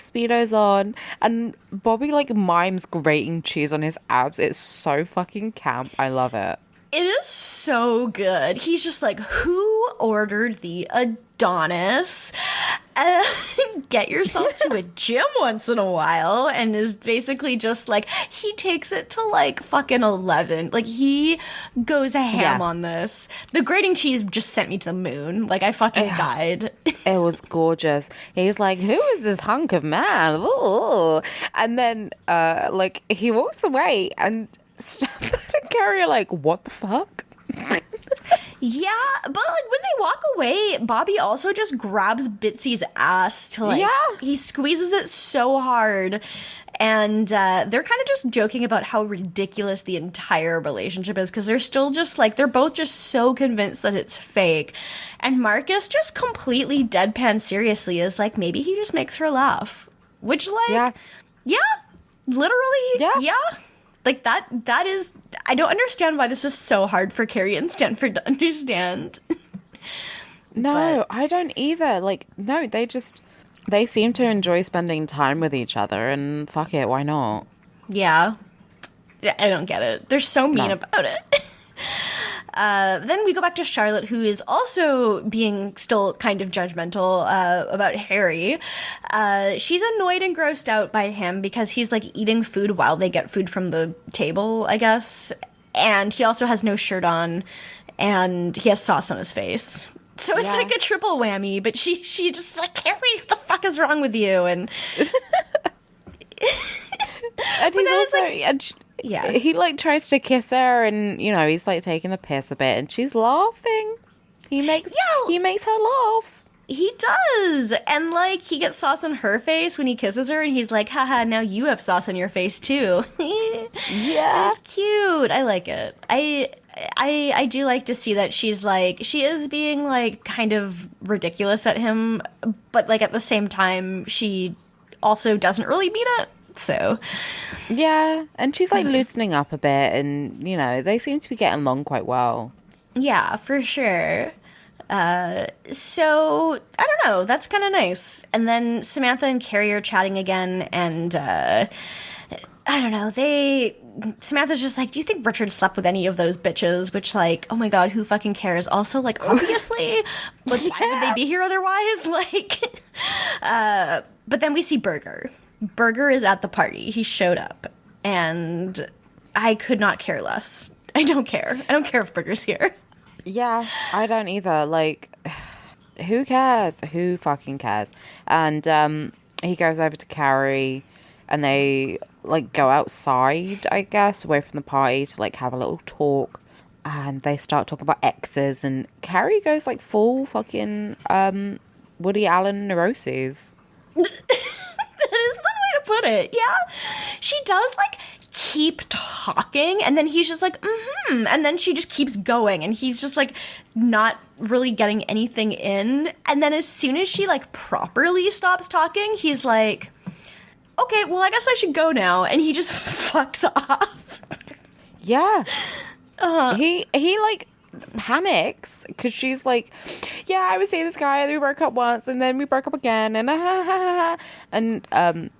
Speedos on, and Bobby like mimes grating cheese on his abs. It's so fucking camp. I love it. It is so good. He's just like, who ordered the Adonis? Get yourself to a gym once in a while. And is basically just like, he takes it to like fucking 11. Like he goes ham on this. The grating cheese just sent me to the moon. Like I fucking died. It was gorgeous. He's like, who is this hunk of man? Ooh. And then like he walks away, and Stanford and Carrie are like, what the fuck? Yeah, but like when they walk away, Bobby also just grabs Bitsy's ass to like, he squeezes it so hard. And they're kind of just joking about how ridiculous the entire relationship is, because they're still just like, they're both just so convinced that it's fake. And Marcus just completely deadpan seriously is like, maybe he just makes her laugh. Which like, literally, like that is, I don't understand why this is so hard for Carrie and Stanford to understand. No, I don't either. Like, no, they seem to enjoy spending time with each other, and fuck it, why not? Yeah. I don't get it. They're so mean about it. Then we go back to Charlotte, who is also being still kind of judgmental about Harry. She's annoyed and grossed out by him because he's like eating food while they get food from the table, I guess. And he also has no shirt on, and he has sauce on his face. So it's like a triple whammy, but she just like, Harry, what the fuck is wrong with you? And and he's also he like tries to kiss her, and you know, he's like taking the piss a bit, and she's laughing. He makes her laugh. He does. And like he gets sauce on her face when he kisses her, and he's like, haha, now you have sauce on your face too. Yeah. It's cute. I like it. I do like to see that she is being like kind of ridiculous at him, but like at the same time she also doesn't really mean it. So yeah, and she's like loosening up a bit, and you know, they seem to be getting along quite well. Yeah, for sure. So I don't know, that's kind of nice. And then Samantha and Carrie are chatting again, and I don't know, Samantha's just like, do you think Richard slept with any of those bitches? Which, like, oh my god, who fucking cares? Also, like, obviously, like, why would they be here otherwise? Like, but then we see Berger. Berger is at the party. He showed up, and I could not care less. I don't care. I don't care if Berger's here. Yeah, I don't either. Like, who cares? Who fucking cares? And he goes over to Carrie, and they like go outside, I guess, away from the party to like have a little talk, and they start talking about exes, and Carrie goes like full fucking Woody Allen neuroses. That is one way to put it. Yeah, she does like keep talking, and then he's just like, and then she just keeps going, and he's just like not really getting anything in. And then as soon as she like properly stops talking, he's like, okay, well, I guess I should go now, and he just fucks off. Yeah. He like panics because she's like, yeah, I was seeing this guy, and we broke up once, and then we broke up again, and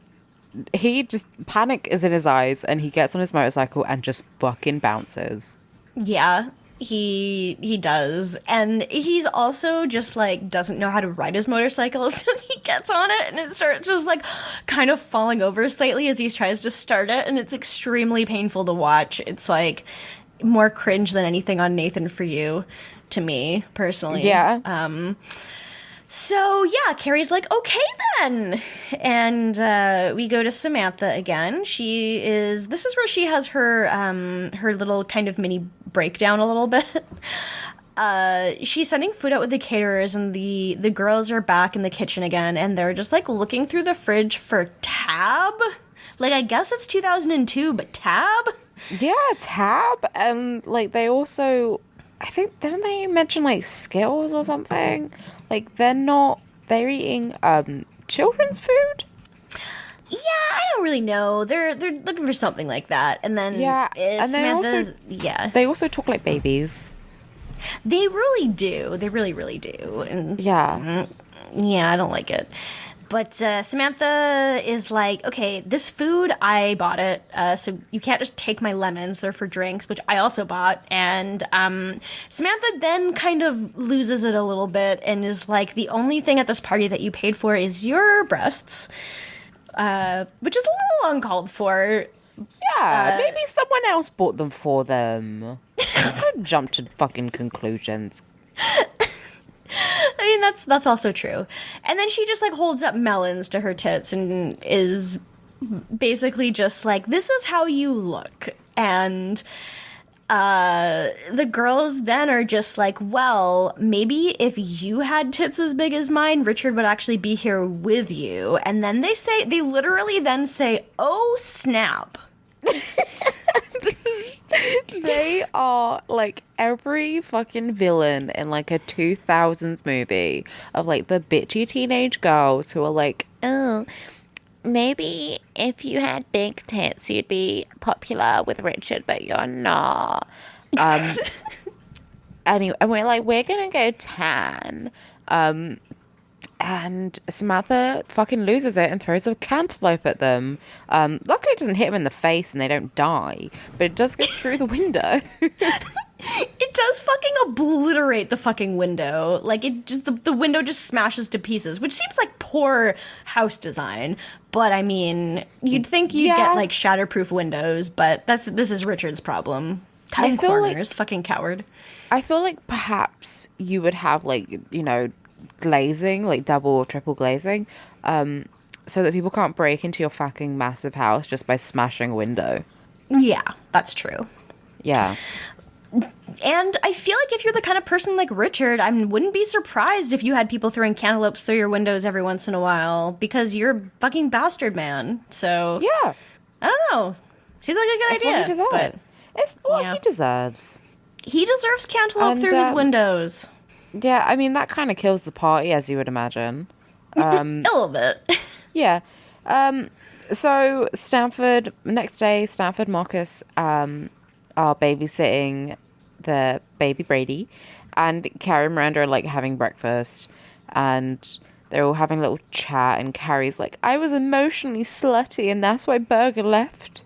he just, panic is in his eyes, and he gets on his motorcycle and just fucking bounces. Yeah, he does. And he's also just like doesn't know how to ride his motorcycle, so he gets on it and it starts just like kind of falling over slightly as he tries to start it, and it's extremely painful to watch. It's like more cringe than anything on Nathan For You to me personally. Yeah. So yeah, Carrie's like, okay then, and we go to Samantha again. This is where she has her her little kind of mini breakdown a little bit. She's sending food out with the caterers, and the girls are back in the kitchen again, and they're just like looking through the fridge for Tab. Like, I guess it's 2002, but Tab? Yeah, Tab, and like they also, I think, didn't they mention like Skittles or something? Like they're eating children's food? Yeah, I don't really know. They're looking for something like that. And then and Samantha's they also talk like babies. They really do. They really, really do. And Yeah. I don't like it. But Samantha is like, okay, this food, I bought it, so you can't just take my lemons. They're for drinks, which I also bought. And Samantha then kind of loses it a little bit and is like, the only thing at this party that you paid for is your breasts, which is a little uncalled for. Yeah, maybe someone else bought them for them. Don't jump to fucking conclusions. I mean, that's also true. And then she just like holds up melons to her tits and is basically just like, this is how you look. And the girls then are just like, well, maybe if you had tits as big as mine, Richard would actually be here with you. And then they literally then say, oh, snap. They are like every fucking villain in like a 2000s movie of like the bitchy teenage girls who are like, oh, maybe if you had big tits you'd be popular with Richard, but you're not. Anyway, and we're like, we're gonna go tan. And Samantha fucking loses it and throws a cantaloupe at them. Luckily it doesn't hit them in the face and they don't die, but it does go through the window. It does fucking obliterate the fucking window. Like, it just, the window just smashes to pieces, which seems like poor house design. But I mean, you'd think you'd get like shatterproof windows, but this is Richard's problem. Cutting corners, like, fucking coward. I feel like perhaps you would have like, you know, glazing, like double or triple glazing, so that people can't break into your fucking massive house just by smashing a window. Yeah, that's true. Yeah. And I feel like if you're the kind of person like Richard, I wouldn't be surprised if you had people throwing cantaloupes through your windows every once in a while, because you're a fucking bastard man. So yeah, I don't know. Seems like a good idea. What he deserves. But It's what he deserves. He deserves cantaloupe through his windows. Yeah, I mean, that kind of kills the party, as you would imagine. A little bit. Yeah. So next day, Stanford Marcus are babysitting the baby Brady, and Carrie and Miranda are like having breakfast, and they're all having a little chat, and Carrie's like, I was emotionally slutty and that's why Berger left.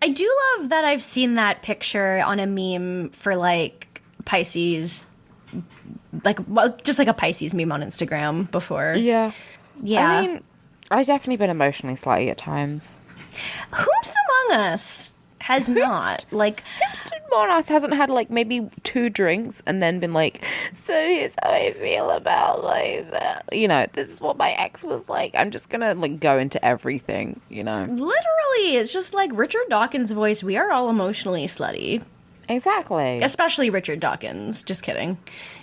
I do love that I've seen that picture on a meme for like Pisces, like, well, just like a Pisces meme on Instagram before. Yeah. Yeah. I mean, I've definitely been emotionally slutty at times. Whomst among us has not? Like, whomst among us hasn't had like maybe 2 drinks and then been like, so here's how I feel about like that. You know, this is what my ex was like. I'm just gonna like go into everything, you know. Literally, it's just like Richard Dawkins' voice. We are all emotionally slutty. Exactly. Especially Richard Dawkins. Just kidding.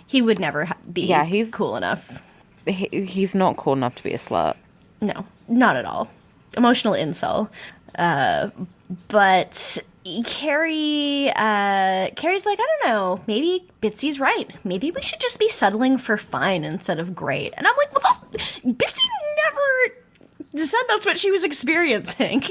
He would never be he's cool enough. He's not cool enough to be a slut. No, not at all. Emotional incel. But Carrie's like, I don't know, maybe Bitsy's right. Maybe we should just be settling for fine instead of great. And I'm like, Bitsy never said that's what she was experiencing.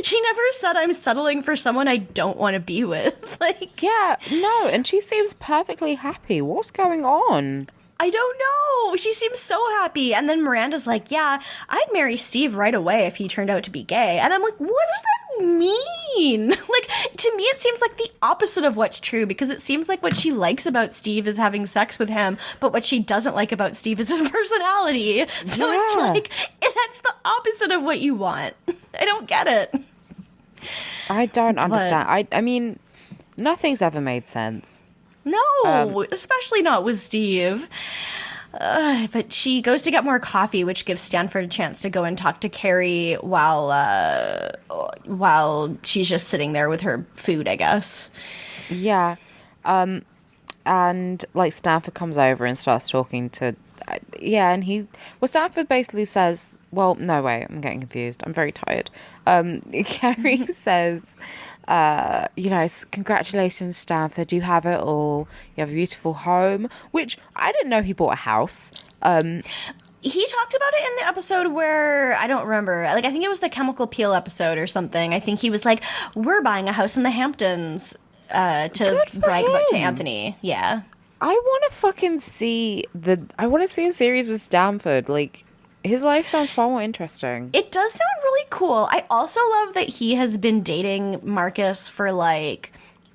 She never said I'm settling for someone I don't want to be with. Like, yeah, no, and she seems perfectly happy. What's going on? I don't know. She seems so happy. And then Miranda's like, yeah, I'd marry Steve right away if he turned out to be gay. And I'm like, what does that mean? Like, to me, it seems like the opposite of what's true, because it seems like what she likes about Steve is having sex with him, but what she doesn't like about Steve is his personality. So it's like, that's the opposite of what you want. I don't get it. I don't understand. I mean, nothing's ever made sense. No, especially not with Steve. But she goes to get more coffee, which gives Stanford a chance to go and talk to Carrie while she's just sitting there with her food, I guess. Yeah. And like Stanford comes over and starts talking to and Stanford basically says, well, no, wait, I'm getting confused. I'm very tired. Carrie says, congratulations, Stanford, you have it all. You have a beautiful home, which I didn't know he bought a house. He talked about it in the episode where, I don't remember, like, I think it was the Chemical Peel episode or something. I think he was like, we're buying a house in the Hamptons to brag about to Anthony. Yeah. I want to fucking see I want to see a series with Stanford. Like, his life sounds far more interesting. It does sound really cool. I also love that he has been dating Marcus for, like,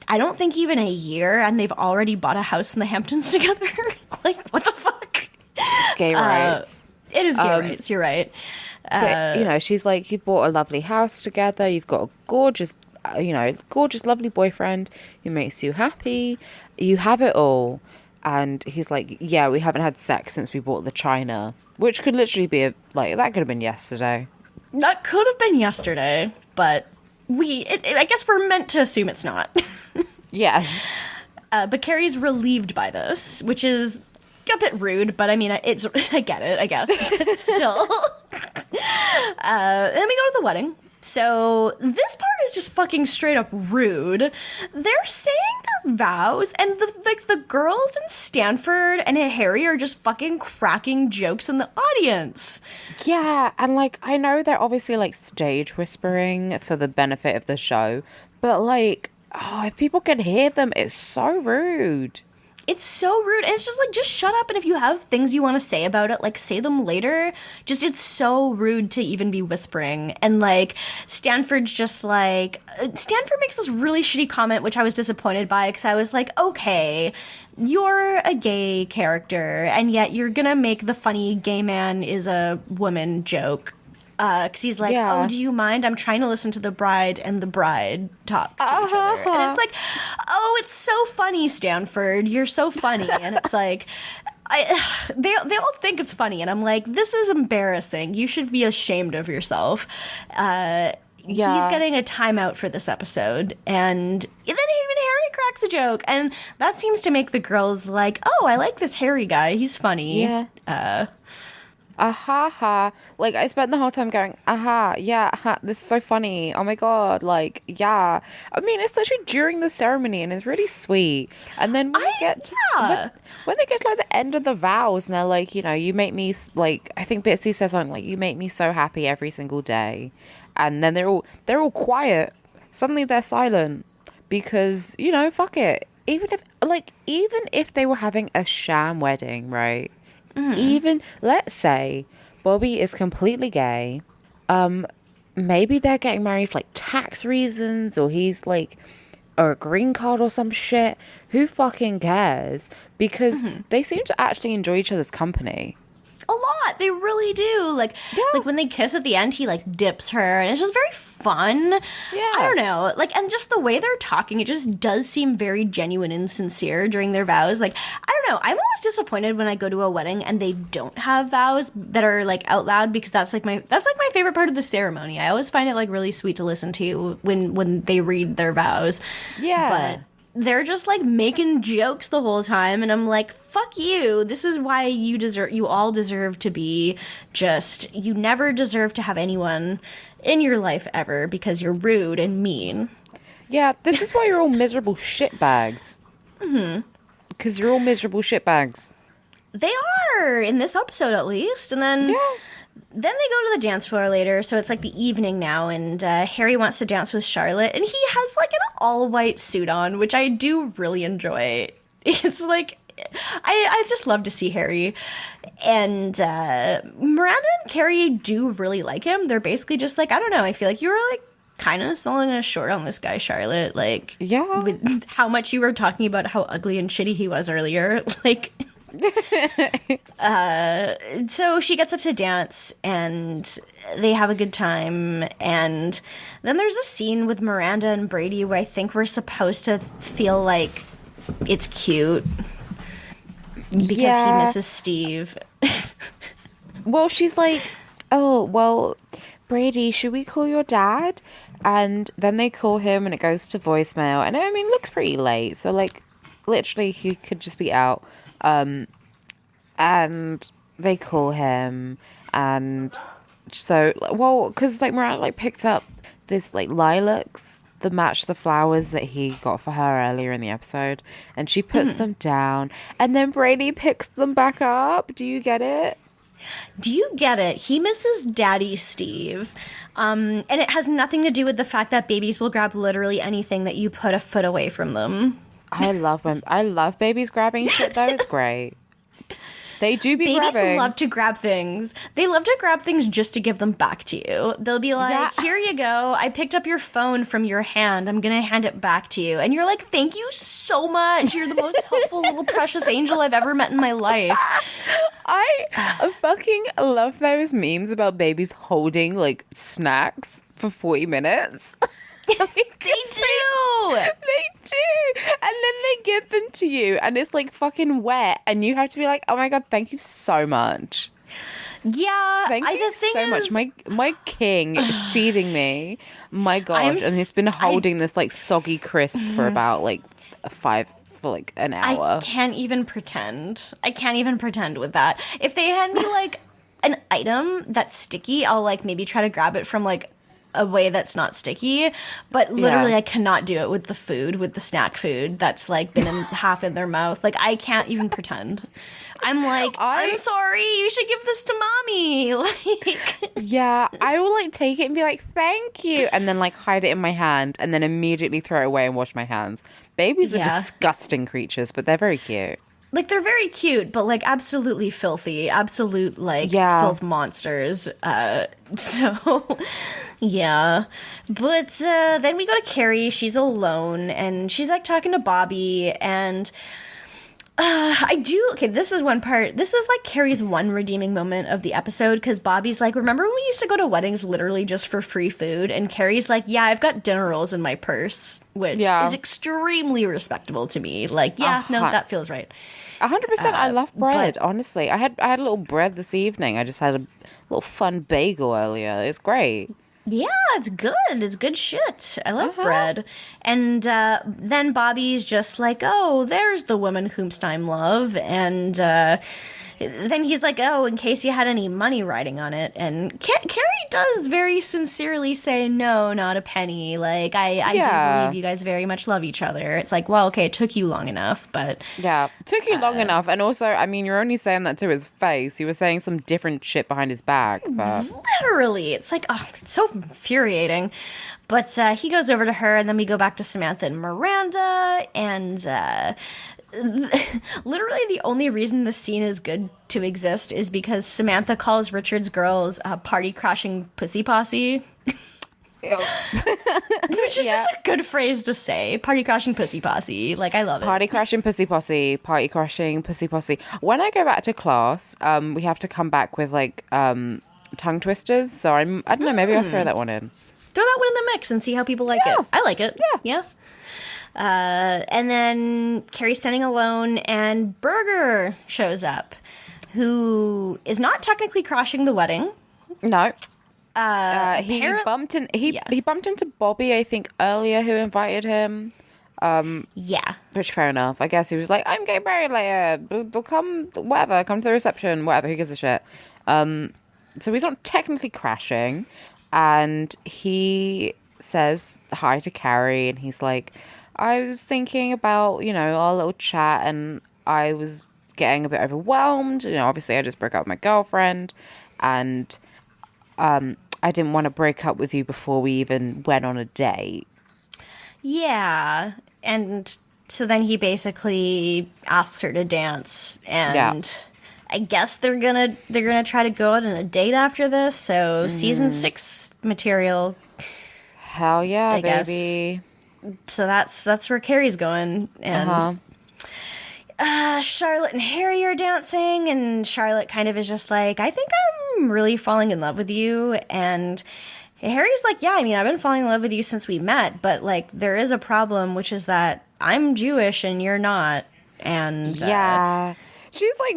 I don't think even a year, and they've already bought a house in the Hamptons together. Like, what the fuck? Gay rights. It is gay rights, you're right. But, she's like, you bought a lovely house together. You've got a gorgeous, lovely boyfriend who makes you happy. You have it all. And he's like, yeah, we haven't had sex since we bought the china. Which could literally be that could have been yesterday. That could have been yesterday, but I guess we're meant to assume it's not. Yes. But Carrie's relieved by this, which is a bit rude, but I mean, I get it, I guess. But still. Then we go to the wedding. So this part is just fucking straight up rude. They're saying their vows, and the girls in Stanford and Harry are just fucking cracking jokes in the audience. Yeah, and I know they're obviously stage whispering for the benefit of the show, but if people can hear them, it's so rude. It's so rude. And it's just shut up. And if you have things you want to say about it, say them later. It's so rude to even be whispering. And Stanford's Stanford makes this really shitty comment, which I was disappointed by, because I was like, okay, you're a gay character, and yet you're gonna make the funny gay man is a woman joke. Because he's like, oh, do you mind? I'm trying to listen to the bride and the bride talk to each other. And it's like, oh, it's so funny, Stanford. You're so funny. And it's like, they all think it's funny. And I'm like, this is embarrassing. You should be ashamed of yourself. He's getting a timeout for this episode. And then even Harry cracks a joke. And that seems to make the girls like, oh, I like this Harry guy. He's funny. Yeah. Ha. I spent the whole time going, yeah, this is so funny. Oh my god, yeah. I mean, it's literally during the ceremony, and it's really sweet. And then when they get to the end of the vows, and they're like, you make me I think Bitsy says something you make me so happy every single day. And then they're all quiet. Suddenly they're silent because fuck it. Even if they were having a sham wedding, right? Even, let's say, Bobby is completely gay. Maybe they're getting married for, tax reasons, or he's, or a green card or some shit. Who fucking cares? Because they seem to actually enjoy each other's company. A lot. They really do. Like when they kiss at the end, he dips her, and it's just very fun. Yeah. I don't know. And just the way they're talking, it just does seem very genuine and sincere during their vows. I don't know. I'm always disappointed when I go to a wedding and they don't have vows that are out loud, because that's my favorite part of the ceremony. I always find it really sweet to listen to when they read their vows. Yeah. But they're just like making jokes the whole time, and I'm like, fuck you. This is why you all deserve to be just, you never deserve to have anyone in your life ever because you're rude and mean. Yeah, this is why you're all miserable shitbags. Because you're all miserable shitbags. They are, in this episode at least. And then they go to the dance floor later, so it's like the evening now, and Harry wants to dance with Charlotte, and he has like an all-white suit on, which I do really enjoy. It's like, I just love to see Harry. And Miranda and Carrie do really like him. They're basically just like, I don't know, I feel like you were like kind of selling us short on this guy, Charlotte. Like, with how much you were talking about how ugly and shitty he was earlier. Like... so she gets up to dance and they have a good time, and then there's a scene with Miranda and Brady where I think we're supposed to feel like it's cute because he misses Steve. Well, she's like, oh, well, Brady, should we call your dad? And then they call him and it goes to voicemail, and I mean, it looks pretty late, so like literally he could just be out. And they call him, and so, well, because like Miranda like picked up this like lilacs that match the flowers that he got for her earlier in the episode, and she puts them down, and then Brady picks them back up. Do you get it? Do you get it? He misses Daddy Steve. And it has nothing to do with the fact that babies will grab literally anything that you put a foot away from them. I love babies grabbing shit though. It's great. They do be Babies grabbing. love to grab things. They love to grab things just to give them back to you. They'll be like, here you go. I picked up your phone from your hand. I'm going to hand it back to you. And you're like, thank you so much. You're the most helpful little precious angel I've ever met in my life. I fucking love those memes about babies holding like snacks for 40 minutes. They do. They do. And then they give them to you and it's like fucking wet and you have to be like, oh my God, thank you so much. Yeah. Thank you so much. My king feeding me. My God. And he's been holding this like soggy crisp for about like an hour. I can't even pretend. With that. If they hand me like an item that's sticky, I'll like maybe try to grab it from like a way that's not sticky, but literally I cannot do it with the snack food that's like been half in their mouth. Like I can't even pretend. I'm like, I'm sorry, you should give this to mommy. Like, yeah, I will like take it and be like, thank you, and then like hide it in my hand and then immediately throw it away and wash my hands. Babies are disgusting creatures, but they're very cute. Like, they're very cute, but, like, absolutely filthy. Absolute, like, filth monsters. So, yeah. But then we go to Carrie. She's alone, and she's, like, talking to Bobby, and this is one part. This is, like, Carrie's one redeeming moment of the episode, because Bobby's like, remember when we used to go to weddings literally just for free food? And Carrie's like, yeah, I've got dinner rolls in my purse, which is extremely respectable to me. Like, no, that feels right. 100%. I love bread, honestly. I had a little bread this evening. I just had a little fun bagel earlier. It's great. Yeah, it's good. It's good shit. I love bread. And then Bobby's just like, oh, there's the woman whomst I'm love. And then he's like, oh, in case you had any money riding on it. And Carrie does very sincerely say, no, not a penny. Like, I do believe you guys very much love each other. It's like, well, okay, it took you long enough, but... Yeah, took you long enough. And also, I mean, you're only saying that to his face. You were saying some different shit behind his back. But... Literally. It's like, oh, it's so infuriating. But he goes over to her, and then we go back to Samantha and Miranda, and... literally the only reason this scene is good to exist is because Samantha calls Richard's girls party crashing pussy posse. Which is just a good phrase to say. Party crashing pussy posse. Like, I love it. Party crashing pussy posse. Party crashing pussy posse. When I go back to class, we have to come back with like tongue twisters. So I don't know, maybe I'll throw that one in. Throw that one in the mix and see how people like it. I like it. Yeah. And then Carrie's standing alone, and Berger shows up, who is not technically crashing the wedding. No. He bumped into Bobby, I think, earlier, who invited him. Yeah. Which, fair enough. I guess he was like, I'm getting married later. They'll come, whatever, come to the reception, whatever, who gives a shit. So he's not technically crashing. And he says hi to Carrie, and he's like, I was thinking about, our little chat, and I was getting a bit overwhelmed. Obviously I just broke up with my girlfriend, and I didn't want to break up with you before we even went on a date. Yeah. And so then he basically asks her to dance, and I guess they're gonna try to go out on a date after this. So season 6 material. Hell yeah, I guess. baby. So that's where Carrie's going, and Charlotte and Harry are dancing, and Charlotte kind of is just like, I think I'm really falling in love with you, and Harry's like, yeah, I mean, I've been falling in love with you since we met, but like there is a problem, which is that I'm Jewish and you're not, and she's like,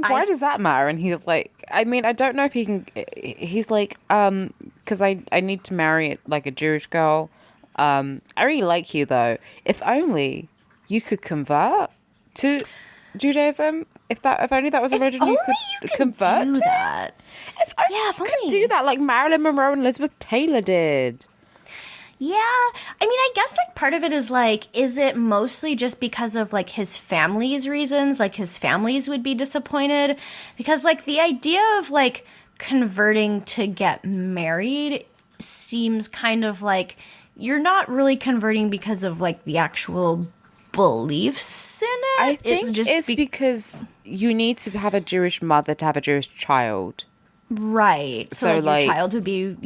why does that matter? And he's like, I mean, I don't know if he can. He's like, because I need to marry like a Jewish girl. I really like you though. If only you could convert to Judaism. If only that was a religion you could convert do to. that. If only you could do that, like Marilyn Monroe and Elizabeth Taylor did. Yeah, I mean, I guess like part of it is like, is it mostly just because of like his family's reasons? Like his families would be disappointed because like the idea of like converting to get married seems kind of like you're not really converting because of like the actual beliefs in it. I think it's because you need to have a Jewish mother to have a Jewish child. Right. So like your child would be,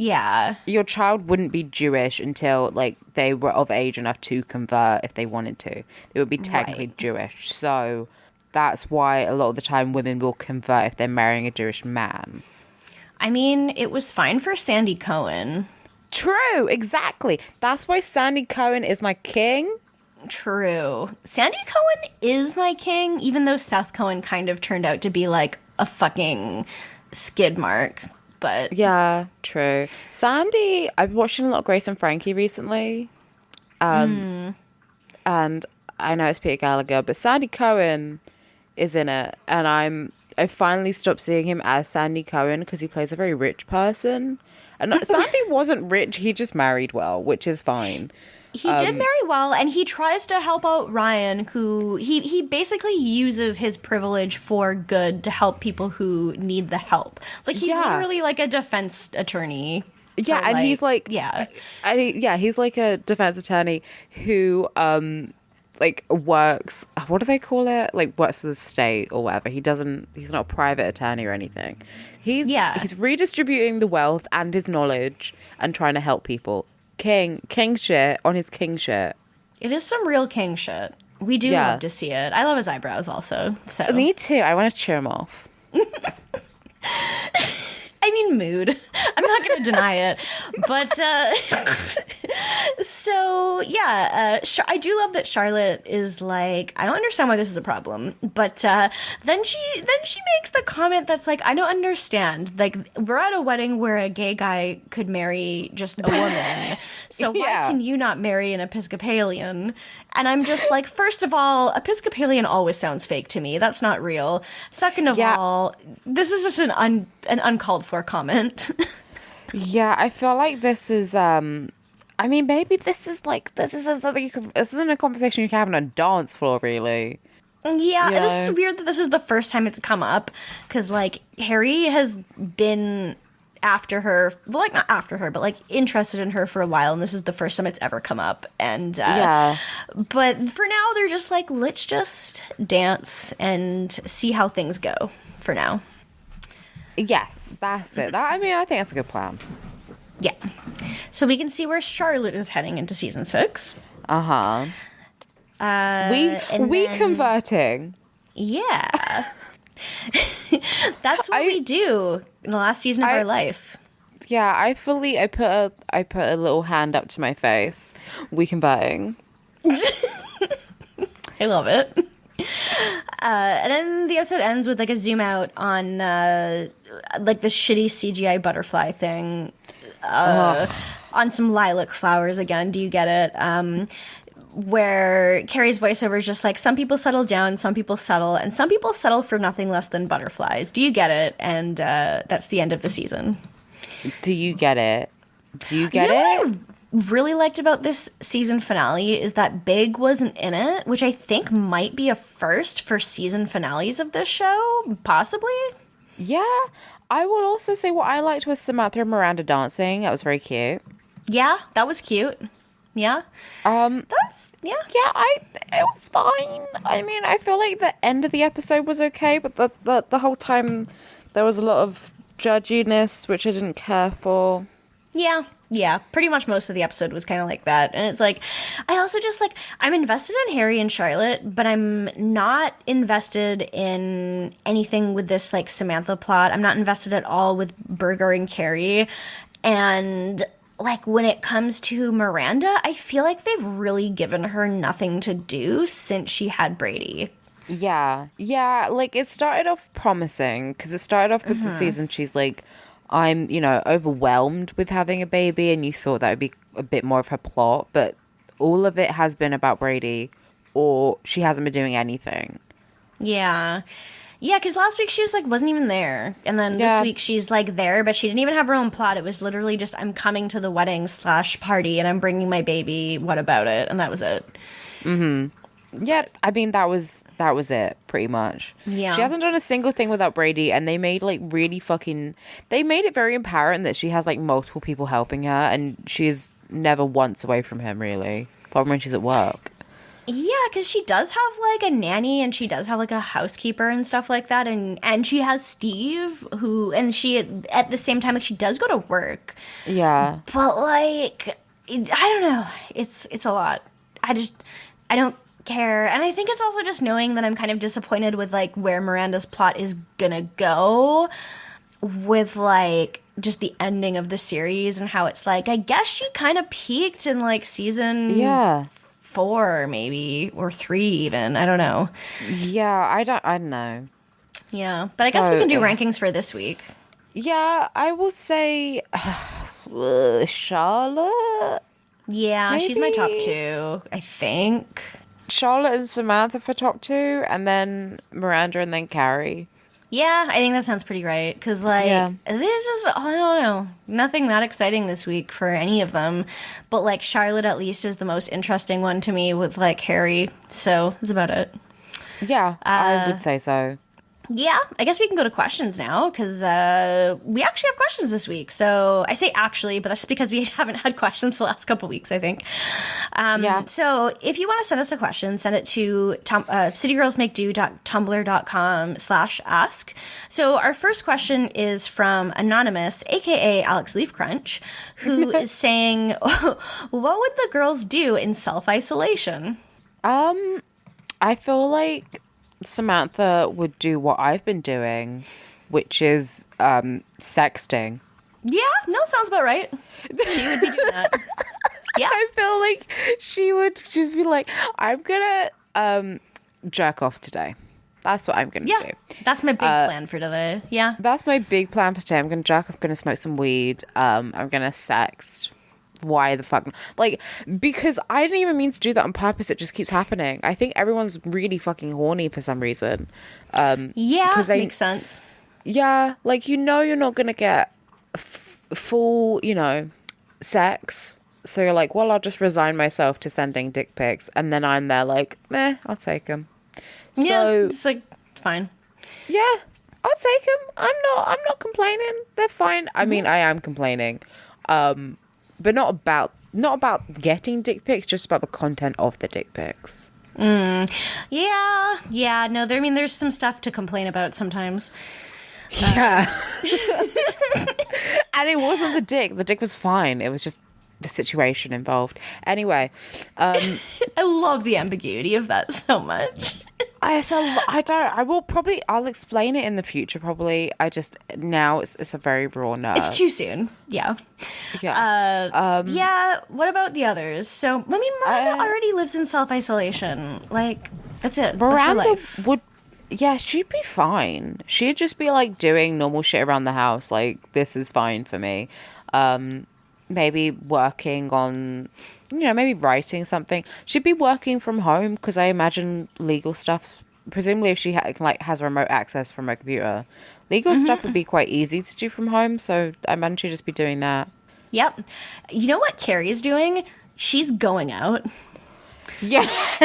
your child wouldn't be Jewish until like they were of age enough to convert if they wanted to. They would be technically Jewish. So that's why a lot of the time women will convert if they're marrying a Jewish man. I mean, it was fine for Sandy Cohen. True, exactly. That's why Sandy Cohen is my king. True. Sandy Cohen is my king, even though Seth Cohen kind of turned out to be like a fucking skid mark. But yeah, true. Sandy, I've been watching a lot of Grace and Frankie recently. And I know it's Peter Gallagher, but Sandy Cohen is in it, and I finally stopped seeing him as Sandy Cohen because he plays a very rich person. And Sandy wasn't rich, he just married well, which is fine. He did marry well, and he tries to help out Ryan, who he basically uses his privilege for good to help people who need the help. Like, he's literally like a defense attorney. Yeah, and he's like... Yeah. He's like a defense attorney who, like, works... What do they call it? Like, works for the state or whatever. He's not a private attorney or anything. He's redistributing the wealth and his knowledge and trying to help people. King shit on his king shit. It is some real king shit. We do love to see it. I love his eyebrows also. So me too. I want to cheer him off. I mean, mood. I'm not going to deny it. But, so, yeah, I do love that Charlotte is like, I don't understand why this is a problem. But then she makes the comment that's like, I don't understand. Like, we're at a wedding where a gay guy could marry just a woman. So why can you not marry an Episcopalian? And I'm just like, first of all, Episcopalian always sounds fake to me. That's not real. Second of all, this is just an uncalled for comment. Yeah, I feel like this is I mean, maybe this isn't a conversation you can have on a dance floor, really. Yeah, this is weird that this is the first time it's come up, because like Harry has been after her, well, like not after her, but like interested in her for a while, and this is the first time it's ever come up. And but for now they're just like, let's just dance and see how things go for now. Yes, that's it. I mean, I think that's a good plan. Yeah. So we can see where Charlotte is heading into season 6. We converting. Yeah. That's what we do in the last season of our life. Yeah, I put a little hand up to my face. We converting. I love it. And then the episode ends with like a zoom out on like this shitty CGI butterfly thing on some lilac flowers again. Do you get it? where Carrie's voiceover is just like, some people settle down, some people settle, and some people settle for nothing less than butterflies. Do you get it? And that's the end of the season. Do you get it? Do you get What it? I really liked about this season finale is that Big wasn't in it, which I think might be a first for season finales of this show, possibly. Yeah. I will also say what I liked was Samantha and Miranda dancing. That was very cute. Yeah, that was cute. Yeah. That's, yeah. Yeah, it was fine. I mean, I feel like the end of the episode was okay, but the whole time there was a lot of judginess, which I didn't care for. Yeah, pretty much most of the episode was kind of like that. And it's like, I also just like, I'm invested in Harry and Charlotte, but I'm not invested in anything with this like Samantha plot. I'm not invested at all with Berger and Carrie. And like when it comes to Miranda, I feel like they've really given her nothing to do since she had Brady. Yeah, like it started off promising because it started off with the season. She's like, I'm, overwhelmed with having a baby, and you thought that would be a bit more of her plot, but all of it has been about Brady, or she hasn't been doing anything. Yeah, because last week she just like wasn't even there, and then this week she's like there, but she didn't even have her own plot. It was literally just, I'm coming to the wedding / party, and I'm bringing my baby. What about it? And that was it. Yeah, I mean that was it pretty much. Yeah, she hasn't done a single thing without Brady, and they made they made it very apparent that she has like multiple people helping her, and she's never once away from him really, apart from when she's at work. Yeah, because she does have like a nanny, and she does have like a housekeeper and stuff like that, and she has Steve, and she at the same time like she does go to work. Yeah, but like I don't know, it's a lot. I don't care, and I think it's also just knowing that I'm kind of disappointed with like where Miranda's plot is gonna go with like just the ending of the series, and how it's like I guess she kind of peaked in like season 4 maybe, or 3 even, I don't know. Yeah, I don't know. Yeah, but I guess we can do rankings for this week. Yeah, I will say Charlotte. Yeah, maybe? She's my top 2, I think. Charlotte and Samantha for top 2, and then Miranda, and then Carrie. Yeah, I think that sounds pretty right. Because, like, there's just, I don't know, nothing that exciting this week for any of them. But, like, Charlotte at least is the most interesting one to me with, like, Harry. So, that's about it. Yeah, I would say so. Yeah, I guess we can go to questions now, because we actually have questions this week. So I say actually, but that's just because we haven't had questions the last couple weeks, I think. So if you want to send us a question, send it to citygirlsmakedo.tumblr.com/ask. So our first question is from Anonymous, aka Alex Leafcrunch, who is saying, what would the girls do in self-isolation? I feel like Samantha would do what I've been doing, which is sexting. Yeah, no, sounds about right. She would be doing that. Yeah. I feel like she would just be like, I'm gonna jerk off today. That's what I'm gonna do. That's my big plan for today. Yeah. That's my big plan for today. I'm gonna jerk off, I'm gonna smoke some weed, I'm gonna sext. Why the fuck? Like, because I didn't even mean to do that on purpose. It just keeps happening. I think everyone's really fucking horny for some reason. Makes sense. Yeah, like, you're not gonna get full, sex. So you're like, well, I'll just resign myself to sending dick pics, and then I'm there like, I'll take them. Yeah, it's like fine. Yeah, I'll take them. I'm not complaining. They're fine. I mean, I am complaining. But not about getting dick pics, just about the content of the dick pics. Yeah. No, there's some stuff to complain about sometimes. Yeah. And it wasn't the dick. The dick was fine. It was just the situation involved. Anyway. I love the ambiguity of that so much. I'll explain it in the future probably. Now it's a very raw nerve. It's too soon. Yeah. Yeah. What about the others? So, I mean, Miranda already lives in self-isolation. Like, that's it. Miranda she'd be fine. She'd just be like doing normal shit around the house. Like, this is fine for me. maybe working on, maybe writing something. She'd be working from home because I imagine legal stuff, presumably if she has remote access from her computer, legal stuff would be quite easy to do from home. So I imagine she'd just be doing that. Yep. You know what Carrie's doing? She's going out. Yes.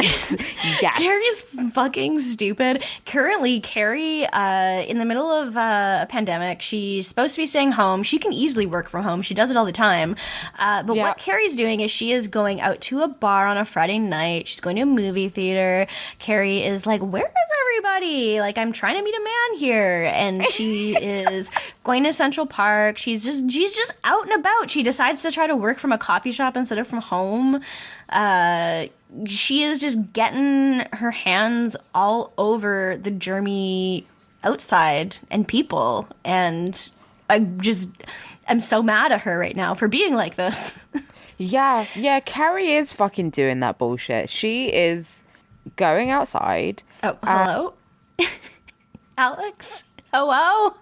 Yes. Carrie's fucking stupid. Currently, Carrie, in the middle of a pandemic, she's supposed to be staying home. She can easily work from home. She does it all the time. But what Carrie's doing is she is going out to a bar on a Friday night. She's going to a movie theater. Carrie is like, where is everybody? Like, I'm trying to meet a man here. And she is going to Central Park. She's just out and about. She decides to try to work from a coffee shop instead of from home. She is just getting her hands all over the germy outside and people. And I'm so mad at her right now for being like this. Yeah, Carrie is fucking doing that bullshit. She is going outside. Oh, hello? Alex? Hello?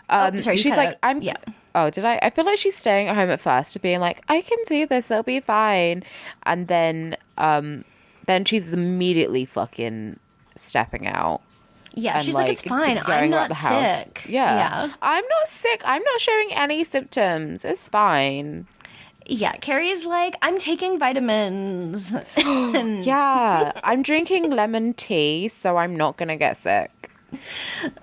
Sorry, she's like, Yeah. Oh, did I? I feel like she's staying at home at first to being like, I can do this, it'll be fine. And then she's immediately fucking stepping out. Yeah, and she's like, it's fine. I'm not sick. Yeah. I'm not sick. I'm not showing any symptoms. It's fine. Yeah, Carrie's like, I'm taking vitamins. Yeah, I'm drinking lemon tea, so I'm not going to get sick.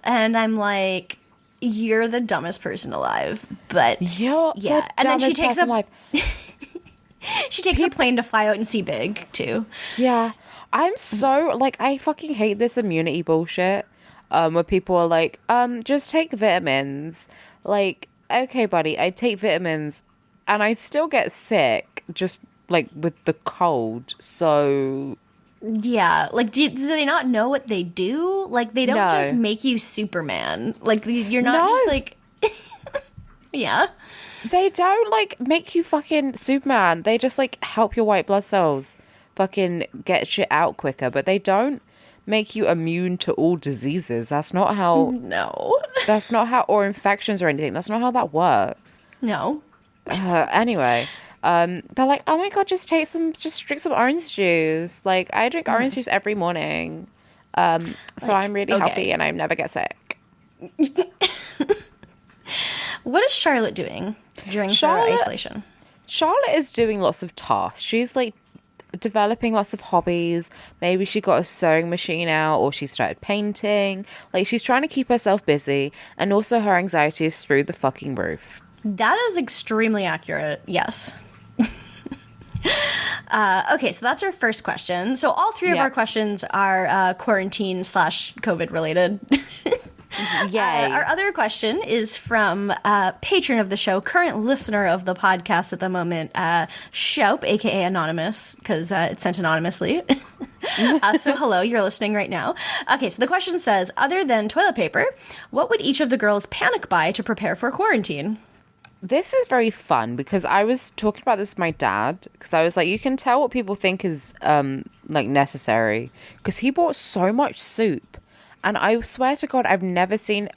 And I'm like, you're the dumbest person alive. But You're yeah, the and then she dumbest takes person alive. she takes a plane to fly out and see Big too. Yeah, I'm so like, I fucking hate this immunity bullshit. Where people are like, just take vitamins. Like, okay, buddy, I take vitamins, and I still get sick, just like with the cold. So Yeah, like do they not know what they do? Like they don't No. just make you Superman. Like you're not just like yeah. they don't like make you fucking Superman. They just like help your white blood cells fucking get shit out quicker, but they don't make you immune to all diseases. That's not how No. that's not how, or infections or anything. That's not how that works. No. Anyway, they're like, oh my god, just drink some orange juice. Like, I drink orange juice every morning. So I'm really healthy and I never get sick. What is Charlotte doing during her isolation? Charlotte is doing lots of tasks. She's like developing lots of hobbies. Maybe she got a sewing machine out, or she started painting. Like, she's trying to keep herself busy, and also her anxiety is through the fucking roof. That is extremely accurate. Yes. Okay, so that's our first question. So all three of our questions are quarantine / COVID related. Yay. Our other question is from patron of the show, current listener of the podcast at the moment, Shoup, aka Anonymous, because it's sent anonymously. So hello, you're listening right now. Okay, so the question says, other than toilet paper, what would each of the girls panic buy to prepare for quarantine? This is very fun because I was talking about this with my dad, because I was like, you can tell what people think is like necessary, because he bought so much soup, and I swear to God, I've never seen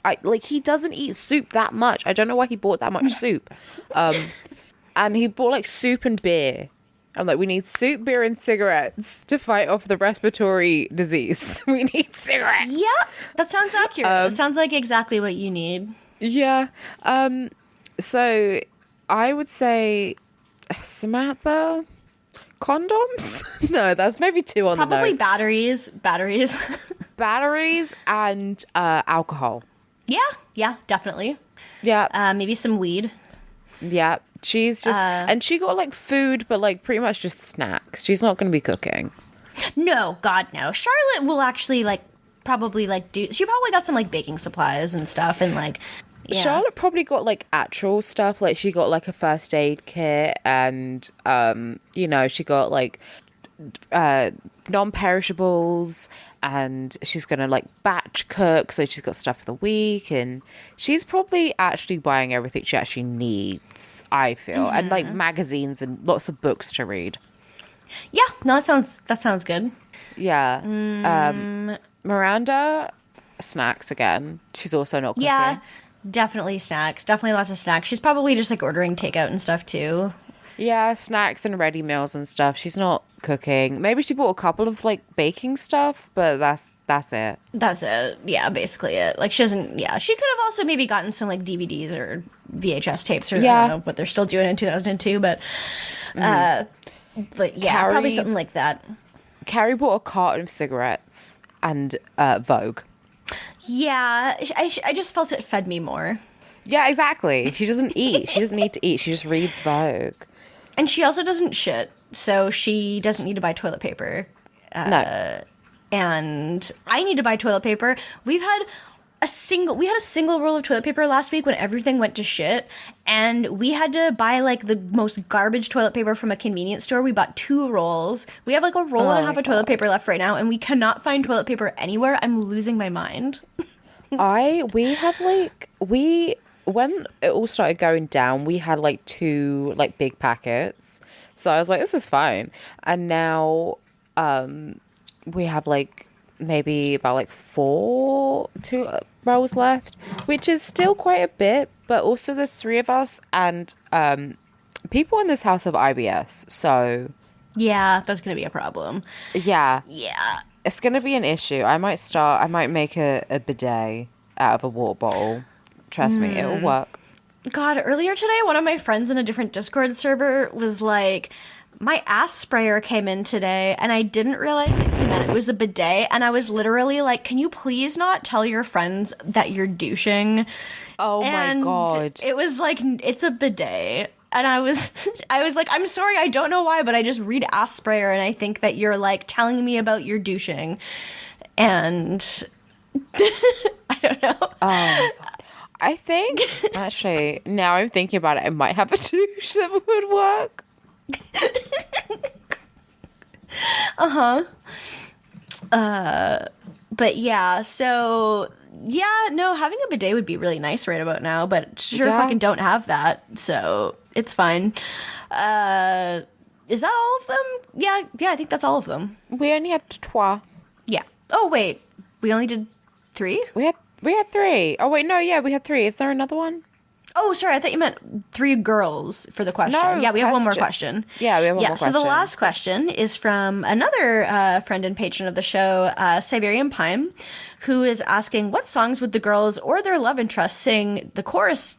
he doesn't eat soup that much. I don't know why he bought that much soup. And he bought like soup and beer. I'm like, we need soup, beer, and cigarettes to fight off the respiratory disease. We need cigarettes. Yeah, that sounds accurate. That sounds like exactly what you need. Yeah. So I would say, Samantha, condoms? No, that's maybe two on Probably the nose. batteries. Batteries and alcohol. Yeah, definitely. Yeah. Maybe some weed. Yeah. She's just, and she got like food, but like pretty much just snacks. She's not going to be cooking. No, God, no. Charlotte will actually probably do, she probably got some like baking supplies and stuff and like, yeah. Charlotte probably got like actual stuff. Like, she got like a first aid kit, and she got like non-perishables, and she's gonna like batch cook, so she's got stuff for the week, and she's probably actually buying everything she actually needs, I feel, and like magazines and lots of books to read. Yeah, no, that sounds good. Yeah. Miranda, snacks again. She's also not cooking. Yeah, definitely snacks. Definitely lots of snacks. She's probably just like ordering takeout and stuff too. Yeah, snacks and ready meals and stuff. She's not cooking. Maybe she bought a couple of like baking stuff, but that's it. That's it. Yeah, basically it. Like she doesn't. Yeah, she could have also maybe gotten some like DVDs or VHS tapes or I don't know what they're still doing in 2002, but yeah, probably something like that. Carrie bought a carton of cigarettes and Vogue. Yeah, I just felt it fed me more. Yeah, exactly. She doesn't eat. She doesn't need to eat. She just reads Vogue. And she also doesn't shit, so she doesn't need to buy toilet paper. No. And I need to buy toilet paper. We had a single roll of toilet paper last week when everything went to shit, and we had to buy like the most garbage toilet paper from a convenience store. We bought 2 rolls. We have like a roll and a half of toilet paper left right now, and we cannot find toilet paper anywhere. I'm losing my mind. When it all started going down, we had like 2 like big packets. So I was like, this is fine. And now we have like maybe about like 2 rolls left, which is still quite a bit, but also there's 3 of us, and people in this house have IBS, so Yeah, that's gonna be a problem. yeah, Yeah. it's gonna be an issue. I might make a bidet out of a water bottle. Trust me, it'll work. God, earlier today, one of my friends in a different Discord server was like, my ass sprayer came in today, and I didn't realize that it was a bidet, and I was literally like, can you please not tell your friends that you're douching? Oh And my god. it was like, it's a bidet. And I was like, I'm sorry, I don't know why, but I just read ass sprayer, and I think that you're like telling me about your douching. And I don't know. Oh my god. I think, actually, now I'm thinking about it, I might have a douche that would work. But yeah, so yeah, no, having a bidet would be really nice right about now, but sure Yeah. fucking don't have that, so it's fine. Is that all of them? Yeah, I think that's all of them. We only had 2. Yeah. Oh wait, we only did 3? We had 3. Oh wait, no, yeah, we had 3. Is there another one? Oh, sorry, I thought you meant 3 girls for the question. No, Yeah, we have one more question. question. Yeah, we have one more So the question. last question is from another friend and patron of the show, Siberian Pine, who is asking, what songs would the girls or their love interest sing the chorus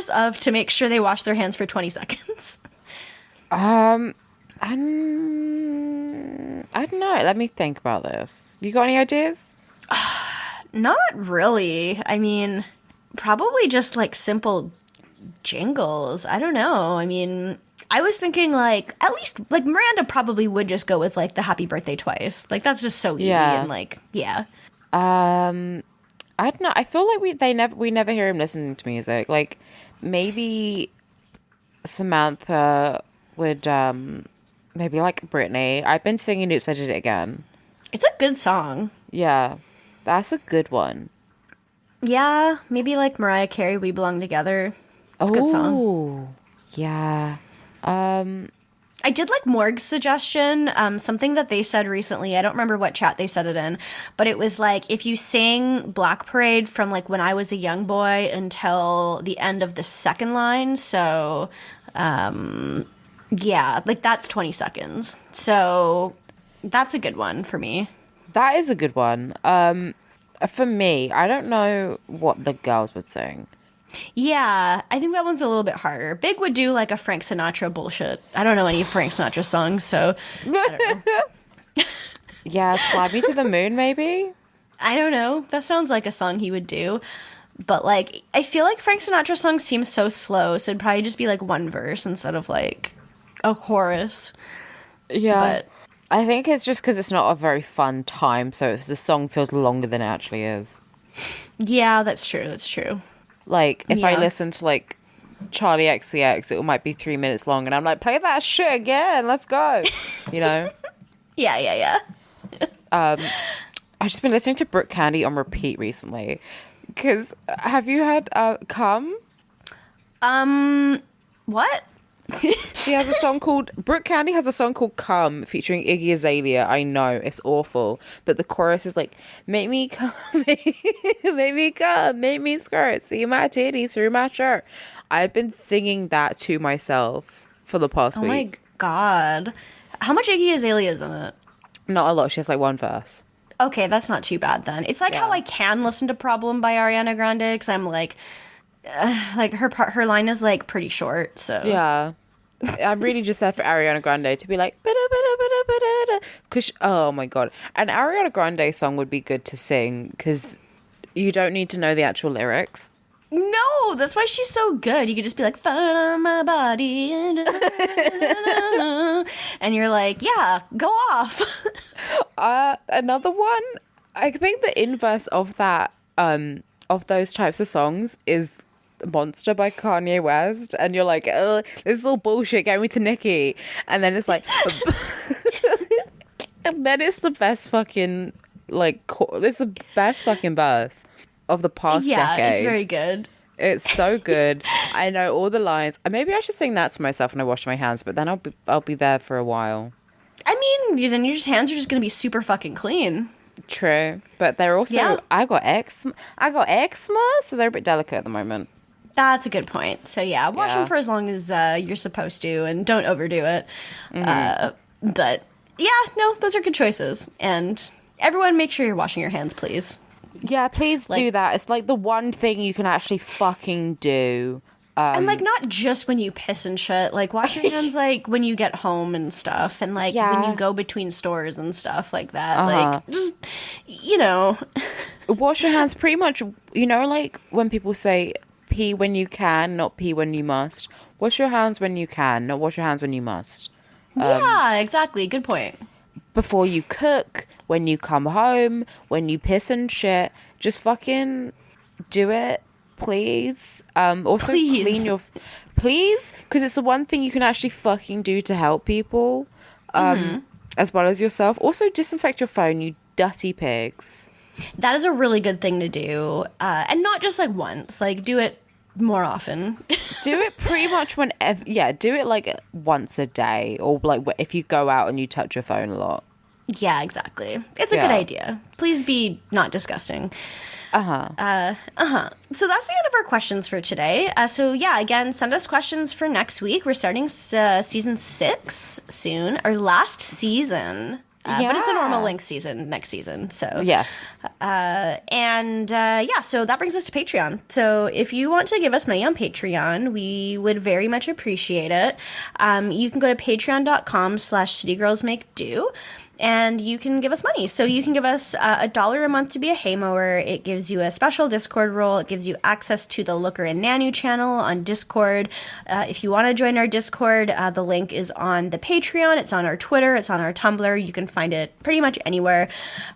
of to make sure they wash their hands for 20 seconds? I don't know. Let me think about this. You got any ideas? Not really. I mean, probably just like simple jingles. I don't know. I mean, I was thinking like at least like Miranda probably would just go with like the happy birthday twice. Like that's just so easy Yeah. and like yeah. I don't know. I feel like we never hear him listening to music. Like maybe Samantha would maybe like Britney. I've been singing "Oops, I Did It Again." It's a good song. Yeah, that's a good one. Yeah, maybe like Mariah Carey, "We Belong Together." It's a good song. Oh, yeah. I did like Morg's suggestion, something that they said recently. I don't remember what chat they said it in, but it was like if you sing Black Parade from like when I was a young boy until the end of the second line, so yeah, like that's 20 seconds. So that's a good one for me. That is a good one. For me, I don't know what the girls would sing. Yeah, I think that one's a little bit harder. Big would do like a Frank Sinatra bullshit. I don't know any Frank Sinatra songs, so I don't know. Yeah, Fly Me to the Moon, maybe? I don't know. That sounds like a song he would do. But like, I feel like Frank Sinatra songs seem so slow, so it'd probably just be like one verse instead of like a chorus. Yeah. But I think it's just because it's not a very fun time, so the song feels longer than it actually is. yeah, that's true. That's true. Like, if I Yeah. listen to, like, Charlie XCX, it might be 3 minutes long, and I'm like, play that shit again, let's go. You know? Yeah. I've just been listening to Brooke Candy on repeat recently. Because, have you had Come? What? She has a song called Brooke Candy has a song called "Come" featuring Iggy Azalea. I know it's awful, but the chorus is like, "Make me come, make me come, make me squirt, see my titties through my shirt." I've been singing that to myself for the past week. Oh my god, how much Iggy Azalea is in it? Not a lot. She has like one verse. Okay, that's not too bad then. It's like how I can listen to "Problem" by Ariana Grande because I'm like her line is like pretty short. So Yeah. I'm really just there for Ariana Grande to be like, because oh my god, an Ariana Grande song would be good to sing because you don't need to know the actual lyrics. no, that's why she's so good. You could just be like, "Fun on my body," and you're like, yeah, go off. Another one, I think the inverse of that, of those types of songs is Monster by Kanye West, and you're like, oh, this is all bullshit, get me to Nicki, and then it's like and then it's the best fucking it's the best fucking verse of the past decade. It's very good. It's so good. I know all the lines. Maybe I should sing that to myself when I wash my hands, but then I'll be there for a while. I mean, then your hands are just gonna be super fucking clean. True, but they're also I got eczema, so they're a bit delicate at the moment. That's a good point. So yeah, wash them for as long as you're supposed to, and don't overdo it. But yeah, no, those are good choices. And everyone, make sure you're washing your hands, please. Yeah, please do that. It's like the one thing you can actually fucking do. And like not just when you piss and shit. Like wash your hands like when you get home and stuff, and like when you go between stores and stuff like that. Like just wash your hands. Pretty much, like when people say pee when you can, not pee when you must. Wash your hands when you can, not wash your hands when you must. Yeah, exactly. Good point. Before you cook, when you come home, when you piss and shit, just fucking do it, please. Also, clean your... Please? Because it's the one thing you can actually fucking do to help people, as well as yourself. Also, disinfect your phone, you dirty pigs. That is a really good thing to do. And not just like once. Like, do it more often. Do it pretty much whenever. Yeah, do it like once a day, or like if you go out and you touch your phone a lot. Yeah, exactly. It's a good idea. Please be not disgusting. So that's the end of our questions for today. So yeah, again, send us questions for next week. We're starting season 6 soon, our last season. But it's a normal length season next season. So yes. So that brings us to Patreon. So if you want to give us money on Patreon, we would very much appreciate it. You can go to patreon.com/citygirlsmakedo. And you can give us money. So you can give us $1 a month to be a hay mower. It gives you a special Discord role. It gives you access to the Looker and Nanu channel on Discord. If you want to join our Discord, the link is on the Patreon. It's on our Twitter. It's on our Tumblr. You can find it pretty much anywhere.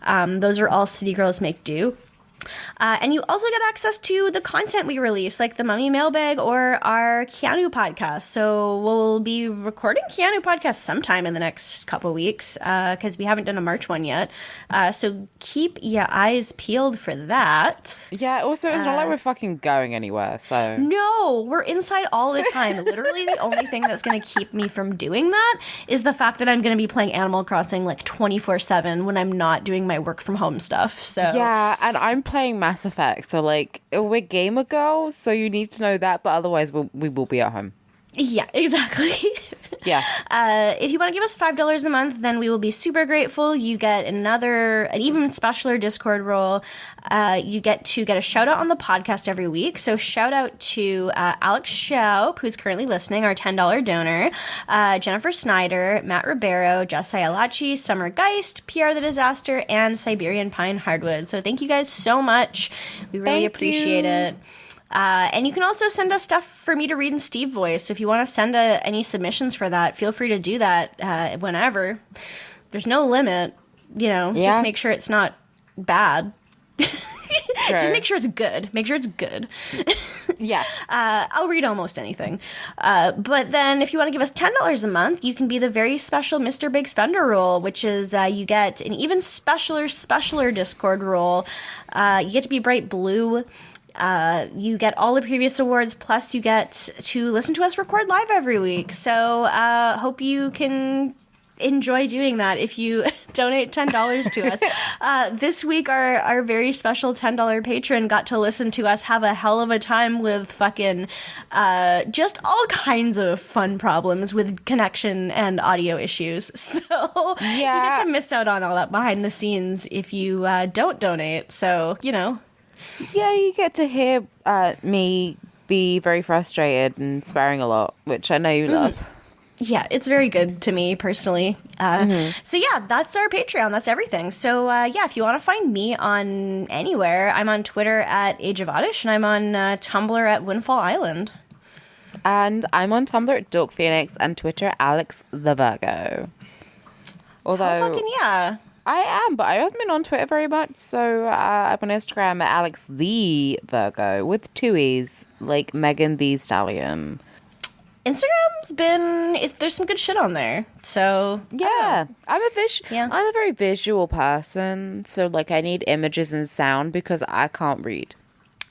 Those are all City Girls Make Do. And you also get access to the content we release, like the Mummy Mailbag or our Keanu podcast. So we'll be recording Keanu podcast sometime in the next couple weeks because we haven't done a March one yet. So keep your eyes peeled for that. Yeah, also, it's not like we're fucking going anywhere, so... No, we're inside all the time. Literally, the only thing that's going to keep me from doing that is the fact that I'm going to be playing Animal Crossing like 24/7 when I'm not doing my work from home stuff. So yeah, and I'm playing Mass Effect, so like we're gamer girls, so you need to know that, but otherwise we will be at home. Yeah, exactly. Yeah. If you want to give us $5 a month, then we will be super grateful. You get an even specialer Discord role. You get to get a shout out on the podcast every week. So shout out to Alex Schaup, who's currently listening, our $10 donor, Jennifer Snyder, Matt Ribeiro, Jess Ayalachi, Summer Geist, PR the Disaster, and Siberian Pine Hardwood. So thank you guys so much. We really appreciate it. And you can also send us stuff for me to read in Steve voice. So if you want to send any submissions for that, feel free to do that whenever. There's no limit, just make sure it's not bad. Sure. Just make sure it's good. Make sure it's good. Yeah. I'll read almost anything. But then if you want to give us $10 a month, you can be the very special Mr. Big Spender role, which is you get an even specialer Discord role. You get to be bright blue. You get all the previous awards, plus you get to listen to us record live every week. So hope you can enjoy doing that if you donate $10 to us. This week, our very special $10 patron got to listen to us have a hell of a time with fucking just all kinds of fun problems with connection and audio issues. So you get to miss out on all that behind the scenes if you don't donate. So, you know. Yeah, you get to hear me be very frustrated and swearing a lot, which I know you love. Yeah, it's very good to me personally. So yeah, that's our Patreon. That's everything. So yeah, if you want to find me on anywhere, I'm on Twitter at Age of Oddish, and I'm on Tumblr at Windfall Island. And I'm on Tumblr at Dork Phoenix and Twitter Alex the Virgo. Although Fucking yeah. I am, but I haven't been on Twitter very much, so I'm on Instagram at Alex the Virgo with 2 E's, like Megan the Stallion. Instagram's been there's some good shit on there. So yeah, I'm a very visual person, so like I need images and sound because I can't read.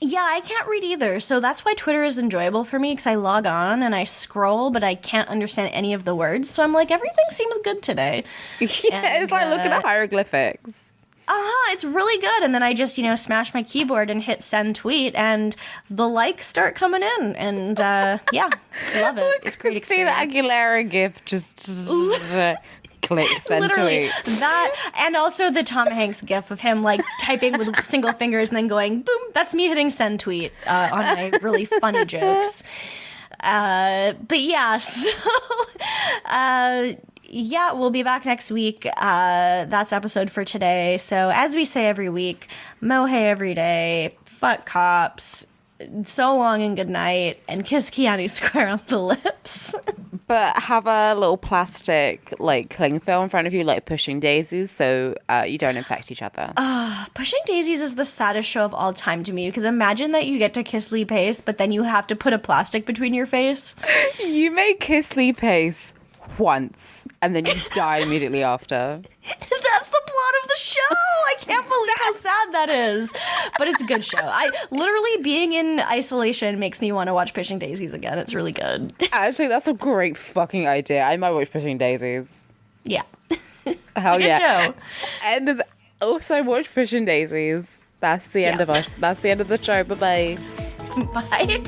Yeah, I can't read either, so that's why Twitter is enjoyable for me, because I log on and I scroll, but I can't understand any of the words, so I'm like, everything seems good today. Yeah, it's like looking at hieroglyphics. It's really good. And then I just, smash my keyboard and hit send tweet, and the likes start coming in. And yeah, love it. It's great experience. Christina Aguilera gif just click send Literally, tweet. that, and also the Tom Hanks gif of him like typing with single fingers and then going boom. That's me hitting send tweet on my really funny jokes. But yeah, so yeah, we'll be back next week. That's episode for today. So as we say every week, mohe every day, fuck cops, so long and good night, and kiss Keanu square on the lips. But have a little plastic like cling film in front of you, like Pushing Daisies, so you don't infect each other. Pushing Daisies is the saddest show of all time to me, because imagine that you get to kiss Lee Pace, but then you have to put a plastic between your face. You may kiss Lee Pace once, and then you die immediately after. That's the plot of the show. I can't believe how sad that is. But it's a good show. Literally being in isolation makes me want to watch Pushing Daisies again. It's really good. Actually, that's a great fucking idea. I might watch Pushing Daisies. Yeah. Hell it's a good show. And also watch Pushing Daisies. That's the end of us. That's the end of the show. Bye-bye. Bye.